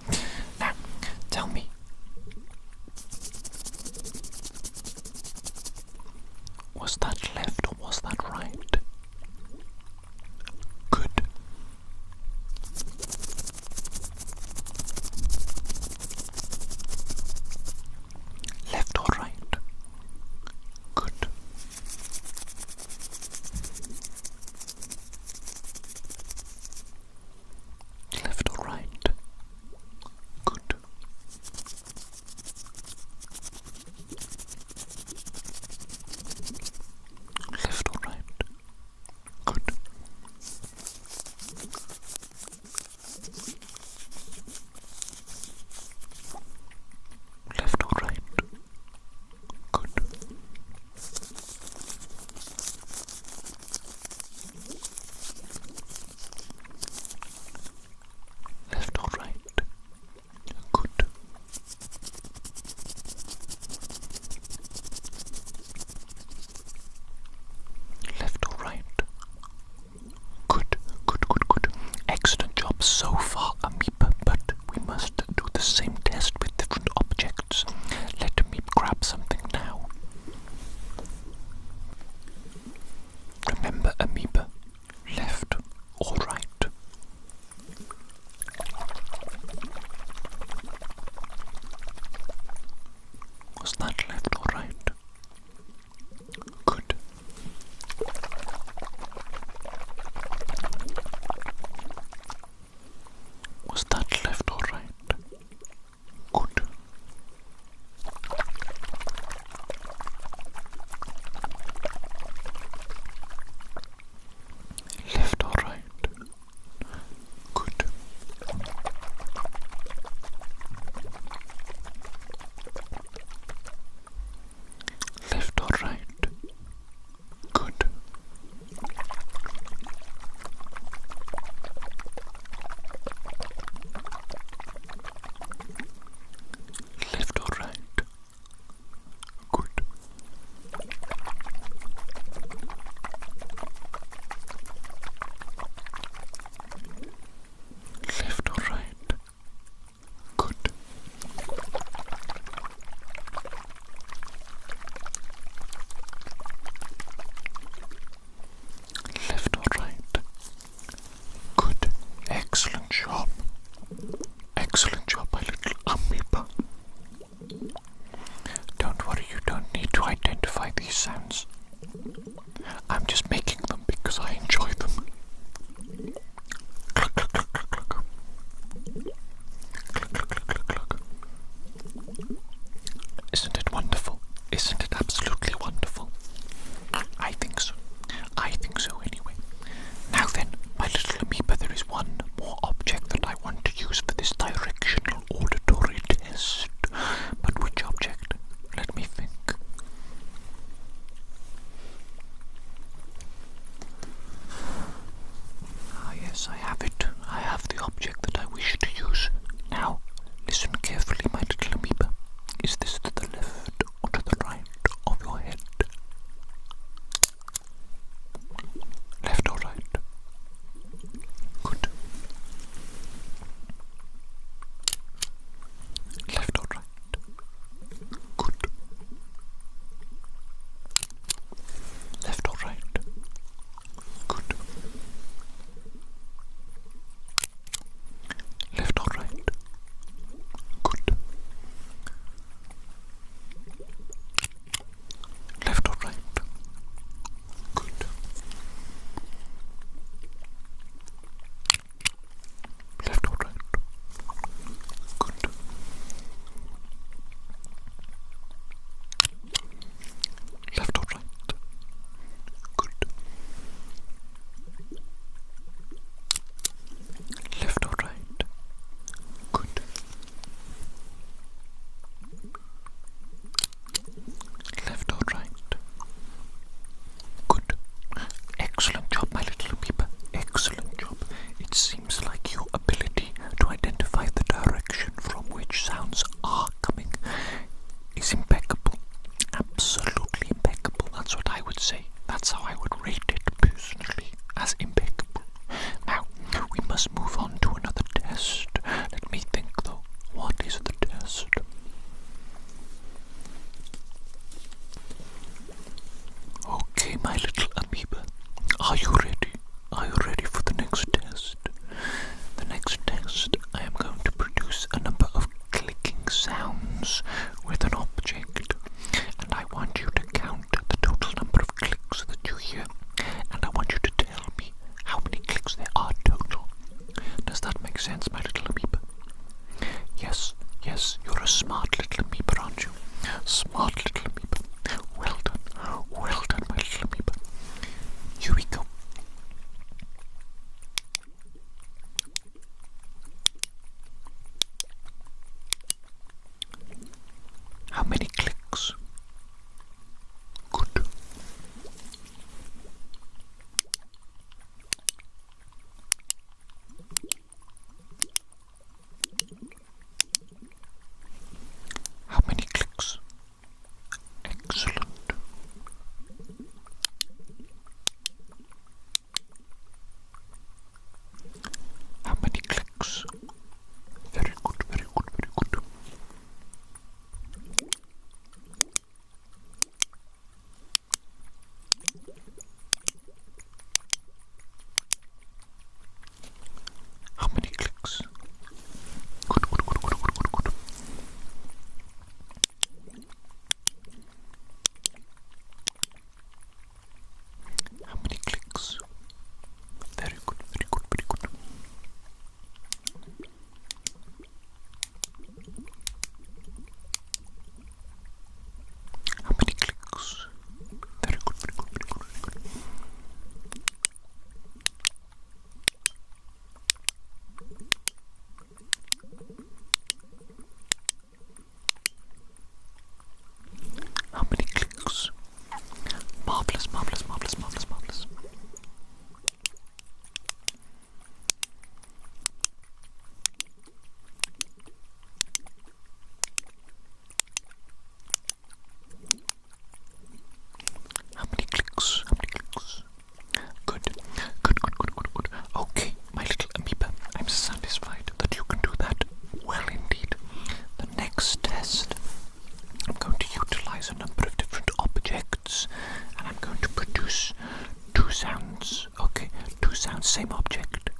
Speaker 1: sounds, same object,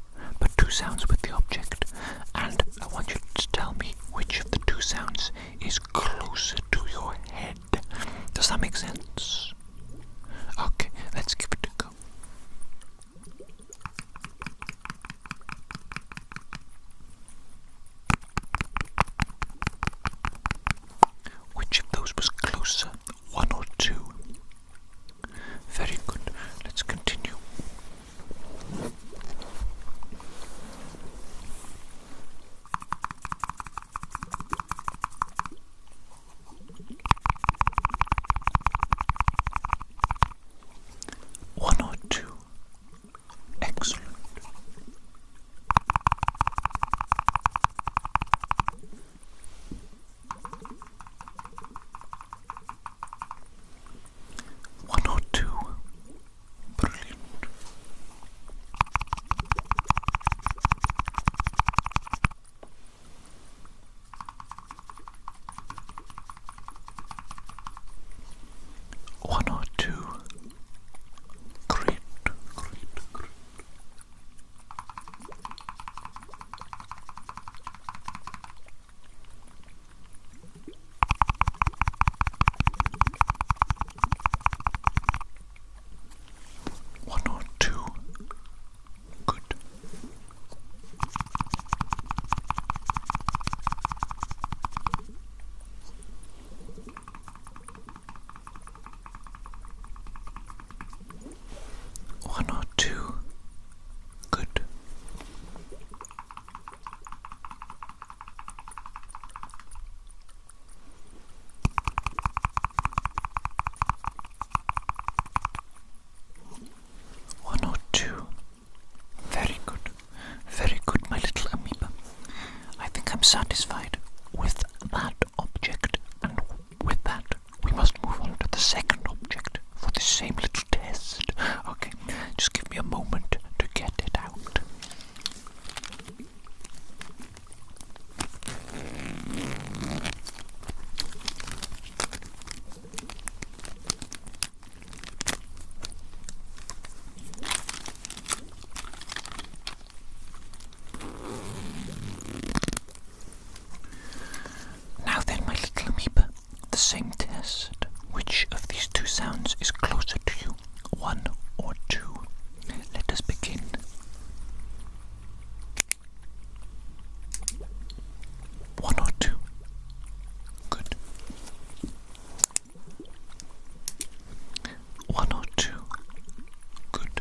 Speaker 1: but two sounds with the object. And I want you to tell me which of the two sounds is closer to your head. Does that make sense? Okay, let's give it a go. Which of those was closer, one or two? Very good. Let's continue. One or two. Excellent. One or two. Brilliant. One or two. Great. One or two. Good. One or two. Good. One or two. Very good. Very good, my little amoeba. I think I'm satisfied with that object, and with that we must move on to the second object for the same little test. Okay, just give me a moment to get it out. Now then, my little amoeba, the same test. Which of these two sounds is closer to you, one or two? Let us begin. One or two. Good. One or two. Good.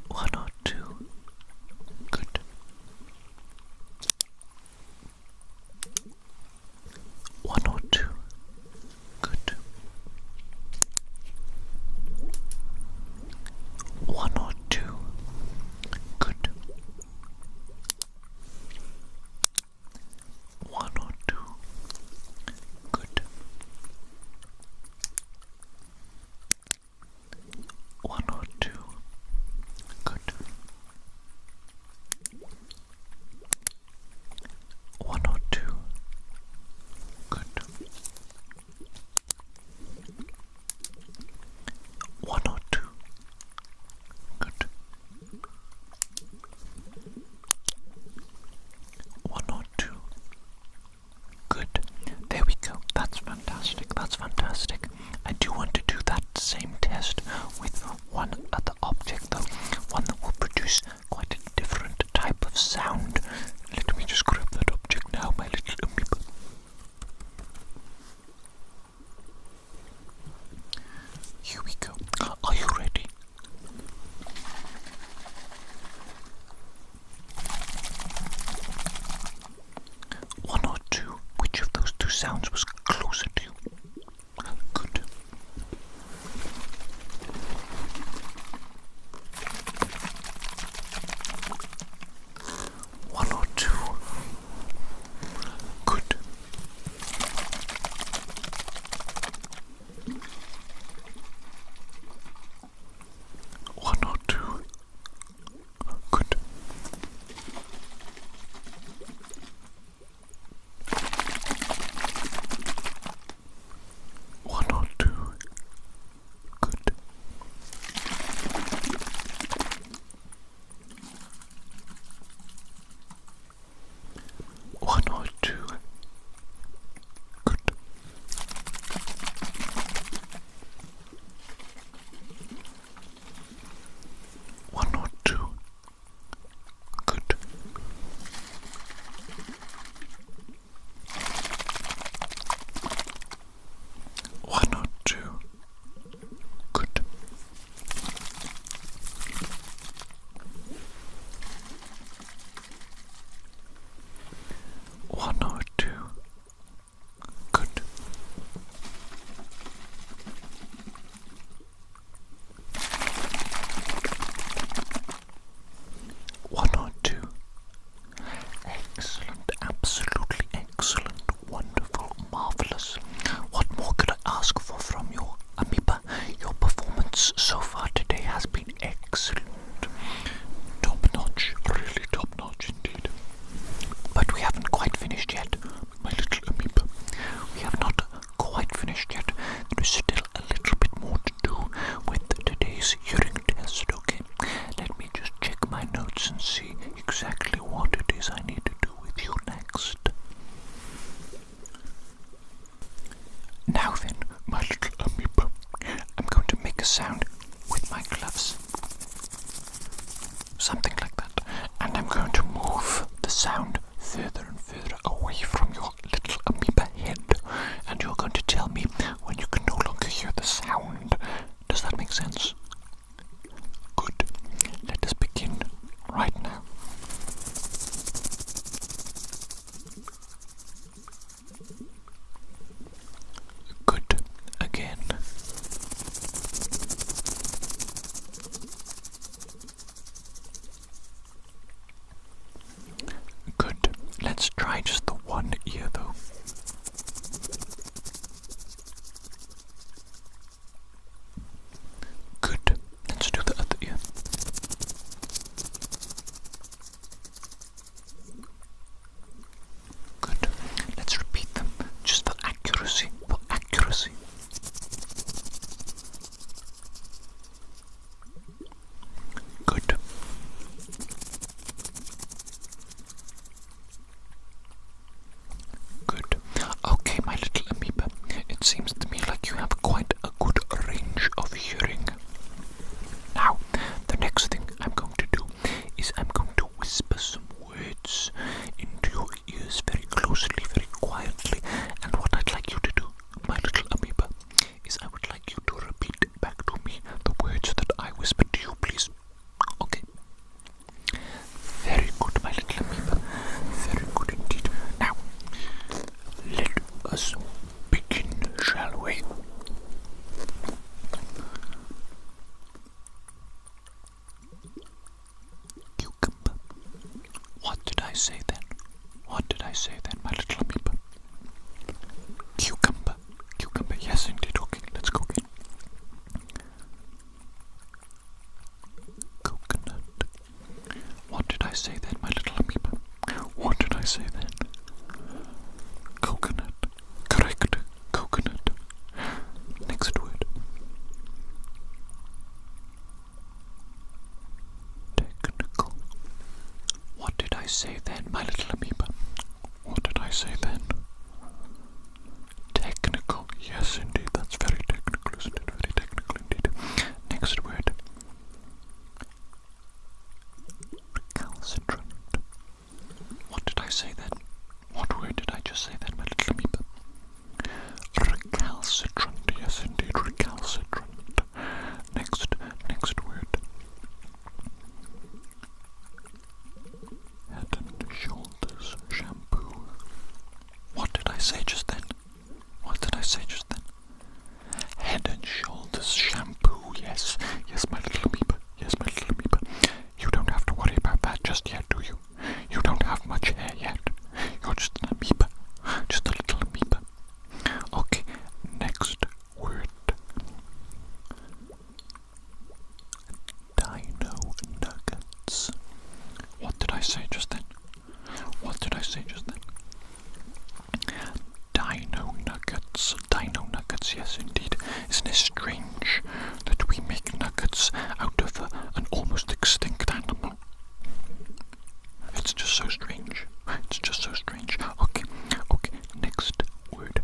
Speaker 1: One or two. Good. One or two. Good. One or two. Good. One or two. Good. One or two. Good. One or two. Good. One or two. Good. One or two. Good. There we go. That's fantastic. That's fantastic. I do want to do that same test with one other object, though. One that will produce quite a different type of sound. Let me just grab that object now, my little amoeba. Here we go. Are you ready? One or two. Which of those two sounds was closer to you? Good. One or two. Good. One or two. Good. response so far today has been excellent. Top-notch, really top-notch indeed. But we haven't quite finished yet, my little amoeba. We have not quite finished yet. There is still a little bit more to do with today's hearing test, okay? Let me just check my notes and see exactly what it is I need to do with you next. Now then, my little amoeba, I'm going to make a sound with my gloves. Something like that. And I'm going to move the sound further and further away from your little amoeba head. And you're going to tell me when you can no longer hear the sound. Does that make sense? Good. Let us begin right now. Good. Again. Good. Let's try just the one ear though. Good. Let's do the other ear. Good. Let's repeat them just for accuracy. For accuracy. Good. Good. Okay, my little amoeba. It seems to me like you have quite a good range of hearing. Now, the next thing I'm going to do is I'm going to whisper some words into your ears very closely, very quietly. And what I'd like you to do, my little amoeba, is I would like you to repeat back to me the words that I whispered to you, please. Okay. Very good, my little amoeba. Very good indeed. Now, let us begin, shall we? Cucumber. What did I say then? What did I say then, my little amoeba? Cucumber. Cucumber, yes indeed. Okay, let's go again. Coconut. What did I say then, my little amoeba? What did I say then? Coconut. Correct. Coconut. Next word. Technical. What did I say then, my little amoeba? What did I say then? Technical. Yes, indeed. That's very technical, isn't it? Very technical indeed. Next word. Recalcitrant. What did I say then? What word did I just say then, my little amoeba? Recalcitrant. Yes, indeed. Recalcitrant. Next word. Head and Shoulders shampoo. What did I say just then? What did I say just then? Head and Shoulders shampoo. Yes, my little amoeba. Yes, my little amoeba. You don't have to worry about that just yet, do you? You don't have much hair yet. You're just an amoeba. Just a little amoeba. Okay, next word. Dino nuggets. What did I say just then? What did I say just then? Dino nuggets. Dino nuggets, yes indeed. Isn't it strange that we make nuggets out of an almost extinct animal? It's just so strange. It's just so strange. Okay, next word.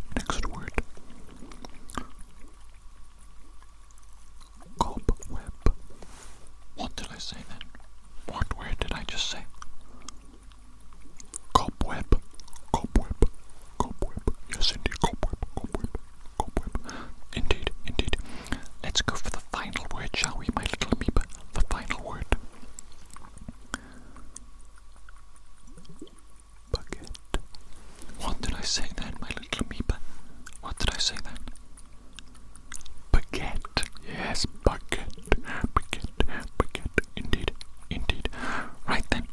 Speaker 1: Cobweb. What did I say then? What word did I just say? Cobweb. Yes, indeed, cobweb. Indeed. Let's go for the final word, shall we, my little amoeba? The final word. Baguette. What did I say then, my little amoeba? What did I say then? Baguette. Yes, baguette. Indeed. Right then,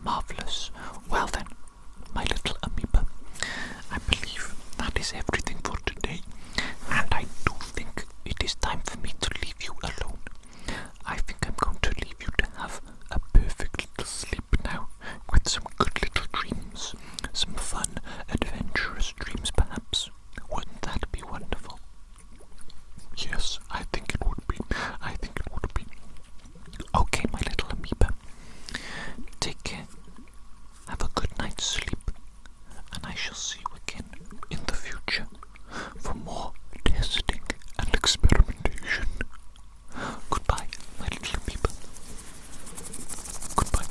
Speaker 1: Marvelous. Well then, my little amoeba, I believe that is everything for today, and I do think it is time for me to leave you alone. I think I'm going to leave you to have a perfect little sleep now, with some good little dreams, some fun, adventurous dreams perhaps. Wouldn't that be wonderful? Yes, I think it would be. I think it would be. Okay, my little amoeba. Take care. Have a good night's sleep. And I shall see you again in the future for more testing and experimentation. Goodbye, my little amoeba. Goodbye.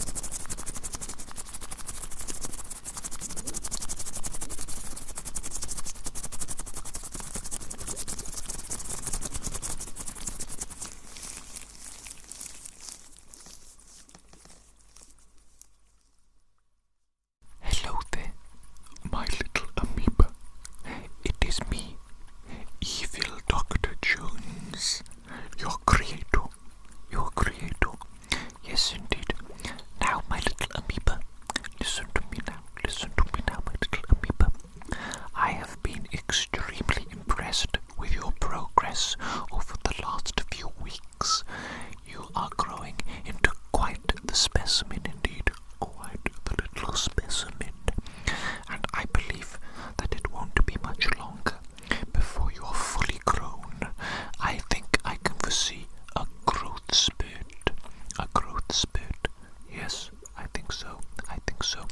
Speaker 1: Hello there, my little amoeba. It is me, Evil Dr. Jones, your creator. Your creator. Yes, indeed. Now, my little amoeba, listen to me now. Listen to me now, my little amoeba. I have been extremely impressed with your progress over the last few weeks. You are growing into quite the specimen indeed. Quite the little specimen. And I believe that it won't be much longer before you are fully grown. I think I can foresee a growth spurt. A growth spurt. Yes, I think so. I think so.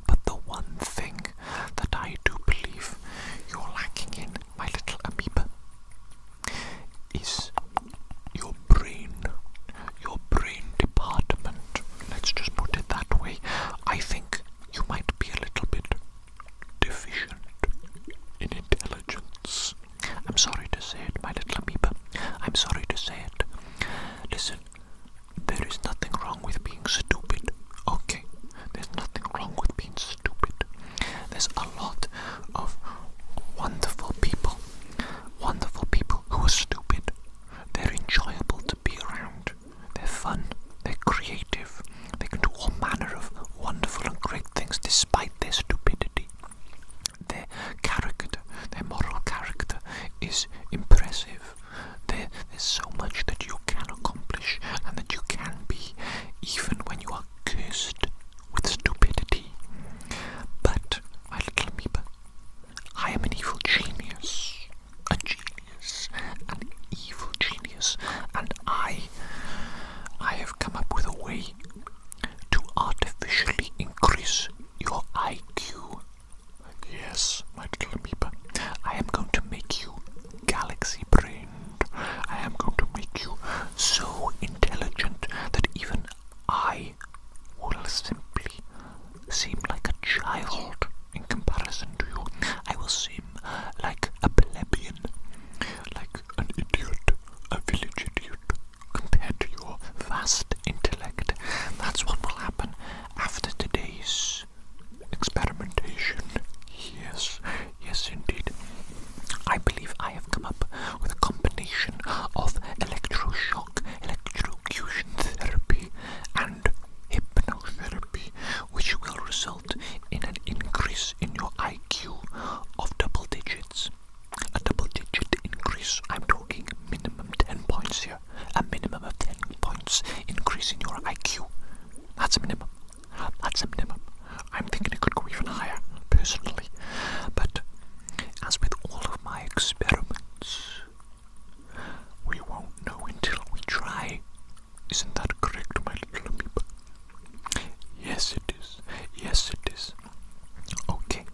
Speaker 1: But the one thing that I do believe you're lacking in, my little amoeba, is your brain. Your brain department. Let's just put it that way. I think you might be a little bit deficient in intelligence. I'm sorry to say it, my little amoeba. I'm sorry to say it. Listen, there is nothing wrong with being stupid. Okay, there's nothing wrong with being stupid. There's a lot of wonderful people who are stupid. They're enjoyable to be around. They're fun. They're creative. They can do all manner of wonderful and great things despite their stupidity. Their character, their moral character is impressive. There's so much that you can accomplish and that you can be, even when you are cursed with stupidity. But, my little amoeba, I am an evil genius. A genius. An evil genius. And I have come up with a way to artificially increase your IQ. Yes, my little amoeba, I am going to make you galaxy-brained. I am going to make you so intelligent that even I will simply seem like a child in comparison to you. I will seem like a plebeian, like an idiot, a village idiot, compared to your vast intellect. That's what will happen after today's experimentation. Yes, yes indeed. I believe I have come up with a combination of electroshock, electrocution therapy, and hypnotherapy, which will result in an increase in your IQ of double digits. A double-digit increase. I'm talking minimum 10 points here. A minimum of 10 points increase in your IQ. That's a minimum. That's a minimum. I'm thinking it could go even higher, personally. But as with all of my experiments, we won't know until we try. Isn't that correct, my little amoeba? Yes, it is. Yes, it is. Okay,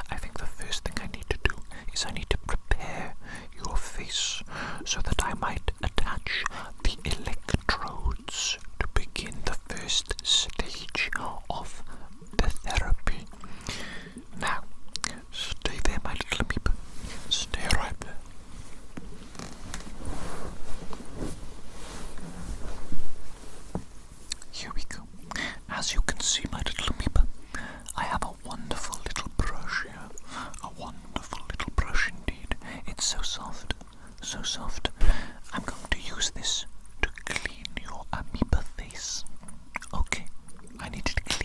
Speaker 1: I think the first thing I need to do is I need to prepare your face so that I might attach the electrodes to begin the first stage of the therapy. Now, stay there, my little amoeba. Stay right there. Here we go. As you can see, my little amoeba, I have a wonderful little brush here. A wonderful little brush indeed. It's so soft, so soft. I'm going to use this to clean your amoeba face. Okay, I need it clean.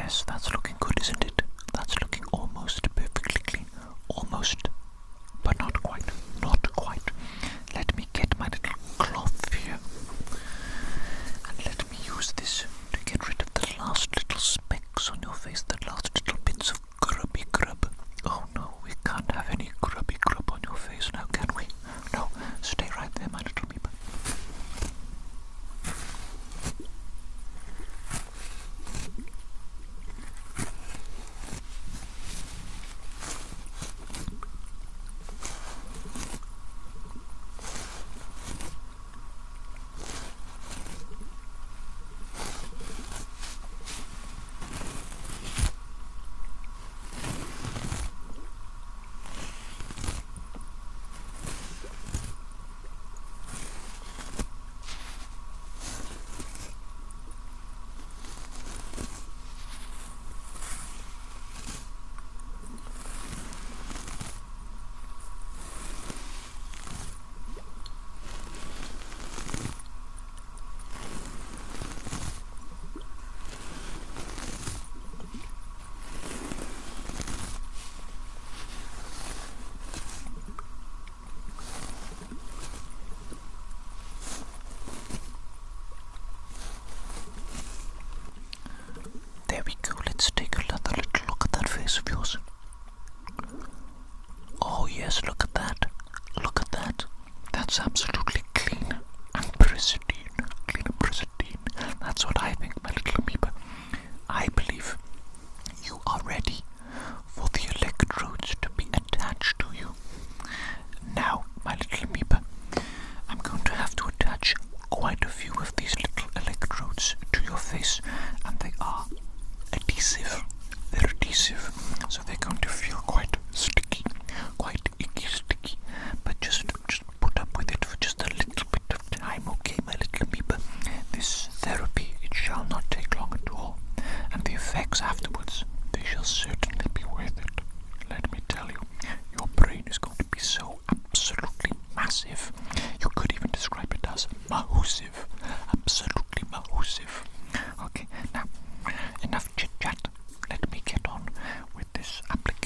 Speaker 1: Yes, that's looking good, isn't it? That's looking almost perfectly clean. Almost. But not quite. Not quite. Let me get my little cloth here. And let me use this to get rid of the last little specks on your face, the last little bits of grubby grub. Oh no, we can't have any grubby grub on your face now, can we? No, stay right there, my little meeper. There we go, let's take another little look at that face of yours. Oh yes, look at that. Look at that. That's absolutely clean and pristine. Clean and pristine. That's what I think, my little amoeba. I believe you are ready for the electrodes to be attached to you. Now, my little amoeba, I'm going to have to attach quite a few of these little electrodes to your face, and they are adhesive. They're adhesive, so they're going to feel quite sticky, quite icky sticky. But just put up with it for just a little bit of time, okay, my little amoeba? This therapy, it shall not take long at all, and the effects afterwards, they shall certainly be worth it. Let me tell you, your brain is going to be so absolutely massive. You could even describe it as massive. Absolutely massive. Okay, now, enough chit-chat. Let me get on with this application.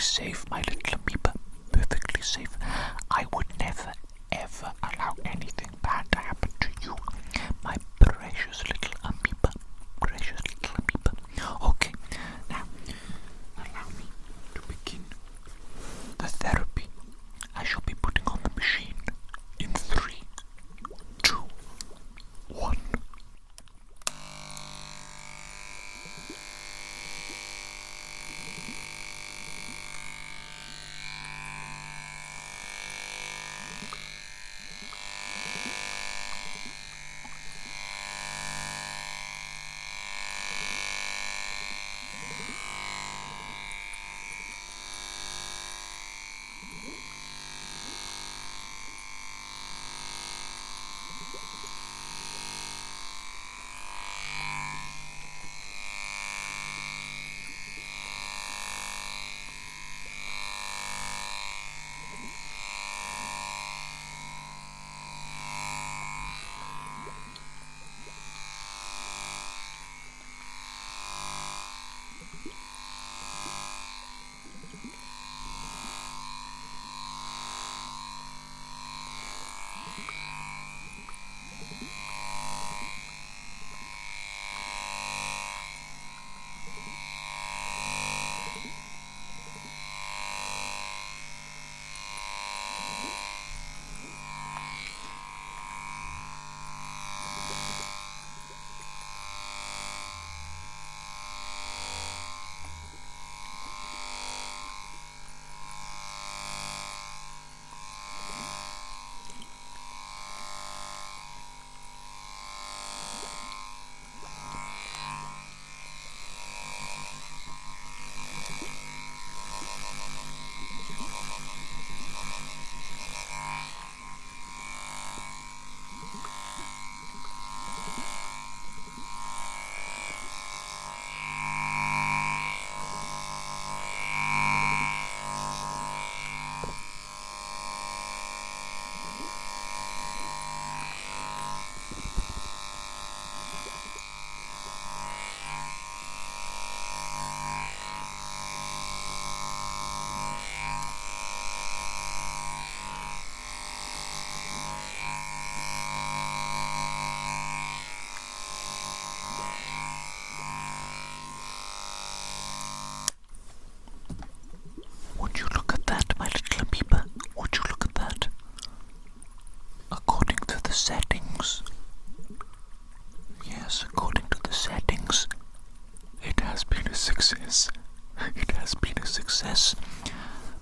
Speaker 1: safe, my little amoeba. Perfectly safe. I would never, ever allow anything bad to happen to you, my precious little amoeba. Precious little amoeba. Okay, now, allow me to begin the therapy. I shall be putting on the machine in 3, 2, 1. Would you look at that, my little amoeba? Would you look at that? According to the settings, yes, according to the settings, it has been a success. It has been a success.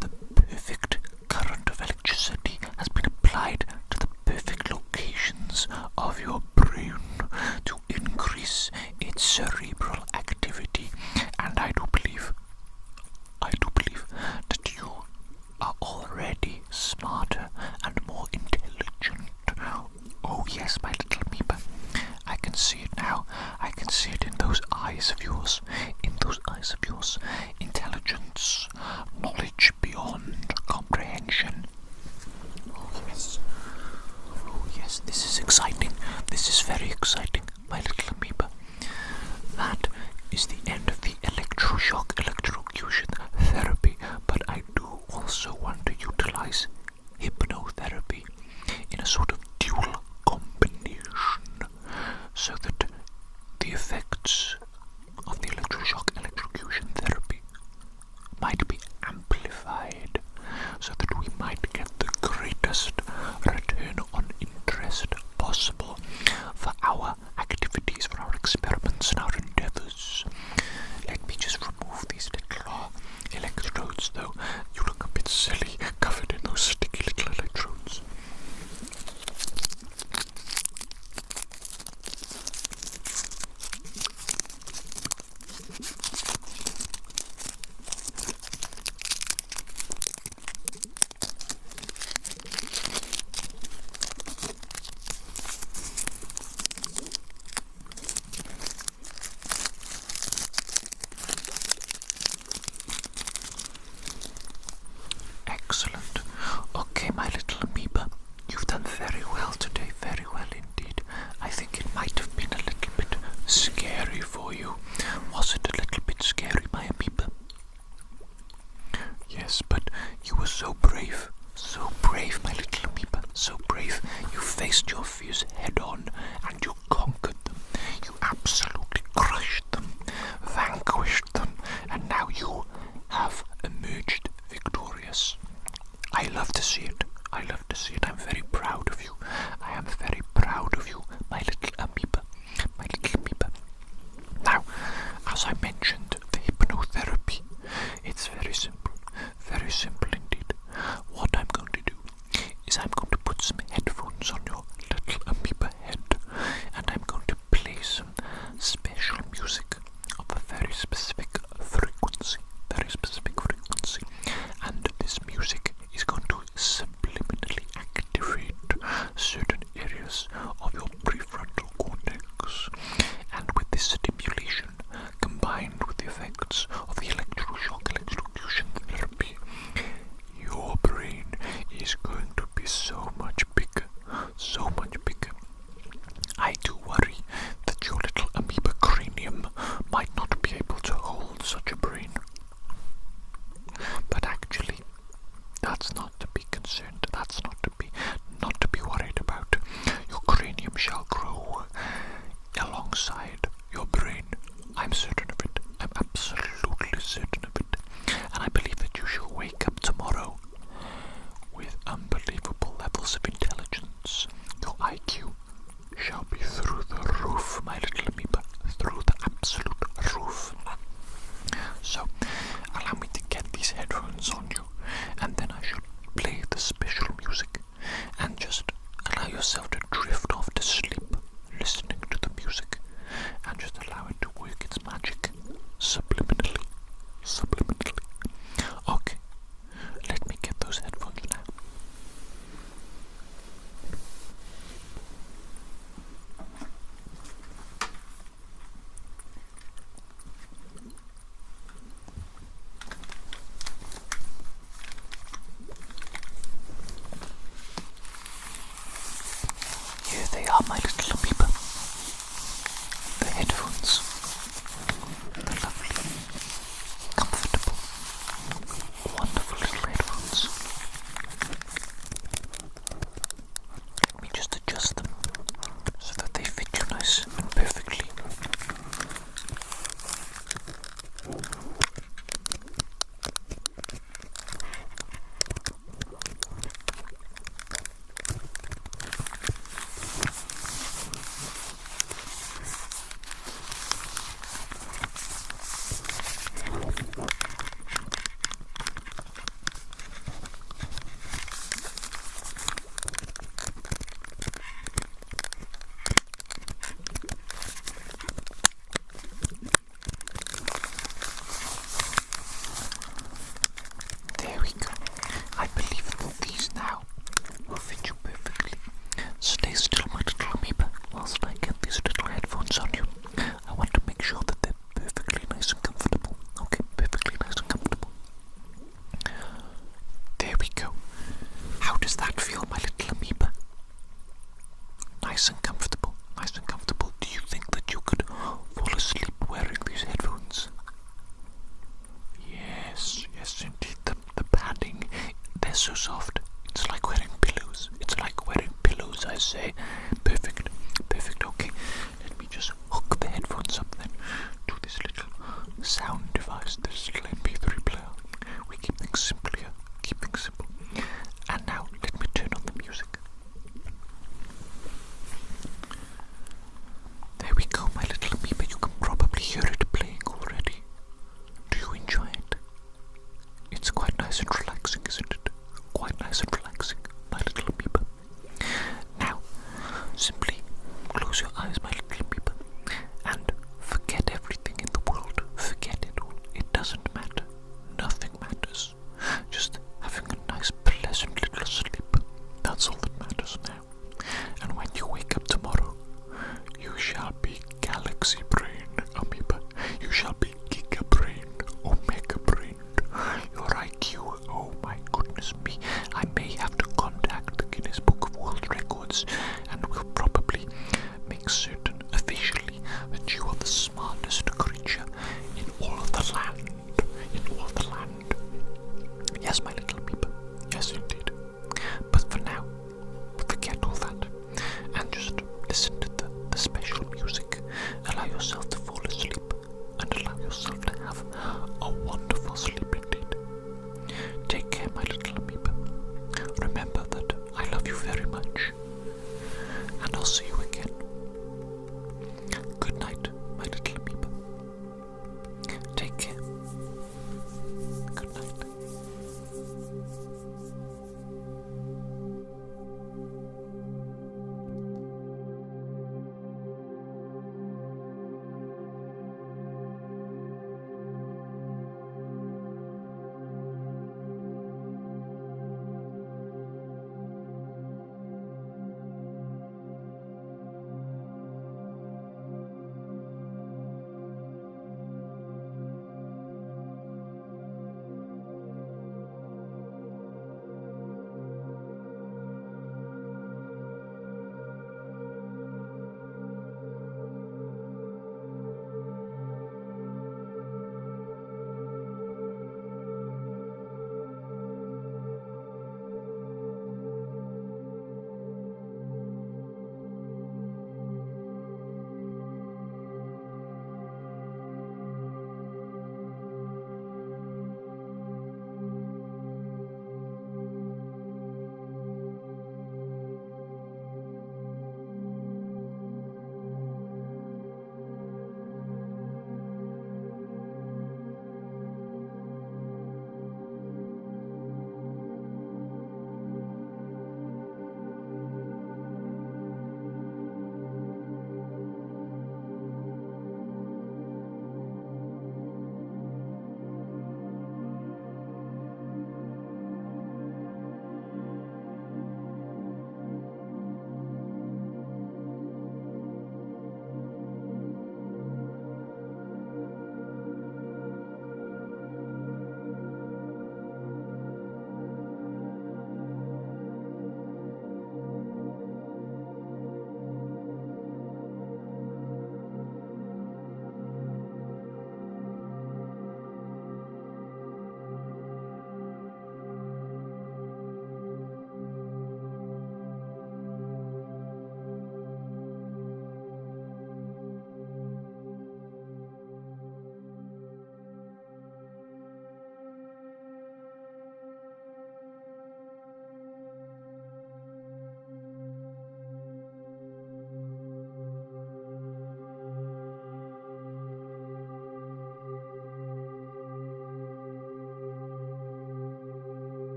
Speaker 1: The perfect current of electricity has been applied to the perfect locations of your brain to increase its cerebral activity, and I do believe that you are already smarter and more intelligent. Oh yes, my little amoeba. I can see it now. I can see it in those eyes of yours. In those eyes of yours. Intelligence, knowledge beyond comprehension. Oh yes. Oh yes, this is exciting. This is very exciting, my little amoeba. That is the end of the electrocution therapy, but I do also want to utilize hypnotherapy in a sort of dual combination, so that the effects of the electrocution therapy might be amplified, so that we might get the greatest return on interest possible for our activities, for our experiments and our endeavors. Let me just remove these little electrodes, though. You look a bit silly, covered in those sticky little electrodes. Excellent. Okay, my little amoeba, you've done very well today, very well indeed. I think it might have been a little bit scary for you. Was it a little bit scary, my amoeba? Yes, but you were so brave. So brave, my little amoeba. So brave. You faced your fears head on and you conquered them. You absolutely crushed them, vanquished them, and now you have emerged victorious. I love to see it. I love to see it. I'm very proud of you. I am very proud of you, my little amoeba. My little amoeba. Now, as I mentioned, the hypnotherapy, it's very simple. Very simple indeed. What I'm going to do is I'm going to put some headphones on your little amoeba head, and I'm going to play some special music of a very specific frequency. Very specific frequency. And this music is going to subliminally activate certain areas of your prefrontal cortex. And with this stimulation, combined with the effects of the electrocution therapy, your brain is going to be so much bigger, so much bigger. I do worry that your little amoeba cranium might not be able to hold such a brain. But actually, that's not to be concerned, that's not to be worried about. Your cranium shall grow alongside your brain. I'm certain of it. I'm absolutely certain of it. And I believe that you shall wake up tomorrow with unbelievable levels of intelligence. Your IQ shall be through the roof, my little amoeba. Through the absolute roof. So, allow me to get these headphones on you, and then I should play the special music, and just allow yourself to drift off to sleep, listening to the music, and just allow it to work its magic, subliminally. Okay, let me get those headphones now. Here they are, my little amoeba. The headphones. The lovely, comfortable, wonderful little headphones. Let me just adjust them so that they fit you nice and perfectly. There we go. I believe that these now will fit you perfectly. Stay still, my little amoeba, whilst I get these little headphones on you. I want to make sure that they're perfectly nice and comfortable. Okay, perfectly nice and comfortable. There we go. How does that feel, my little amoeba? Nice and comfortable. Nice and comfortable. Do you think that you could fall asleep wearing these headphones? Yes, indeed. The padding, they're so soft. It's like wearing pillows. It's like wearing pillows, I say. Perfect. Okay. Let me just hook the headphones up then to this little sound device, this little MP3 player. We keep things simple here. Keep things simple. And now, let me turn on the music. There we go, my little amoeba. You can probably hear it playing already. Do you enjoy it? It's quite nice and relaxing, isn't it? Quite nice and relaxing, my little amoeba. Now, simply close your Yes, my little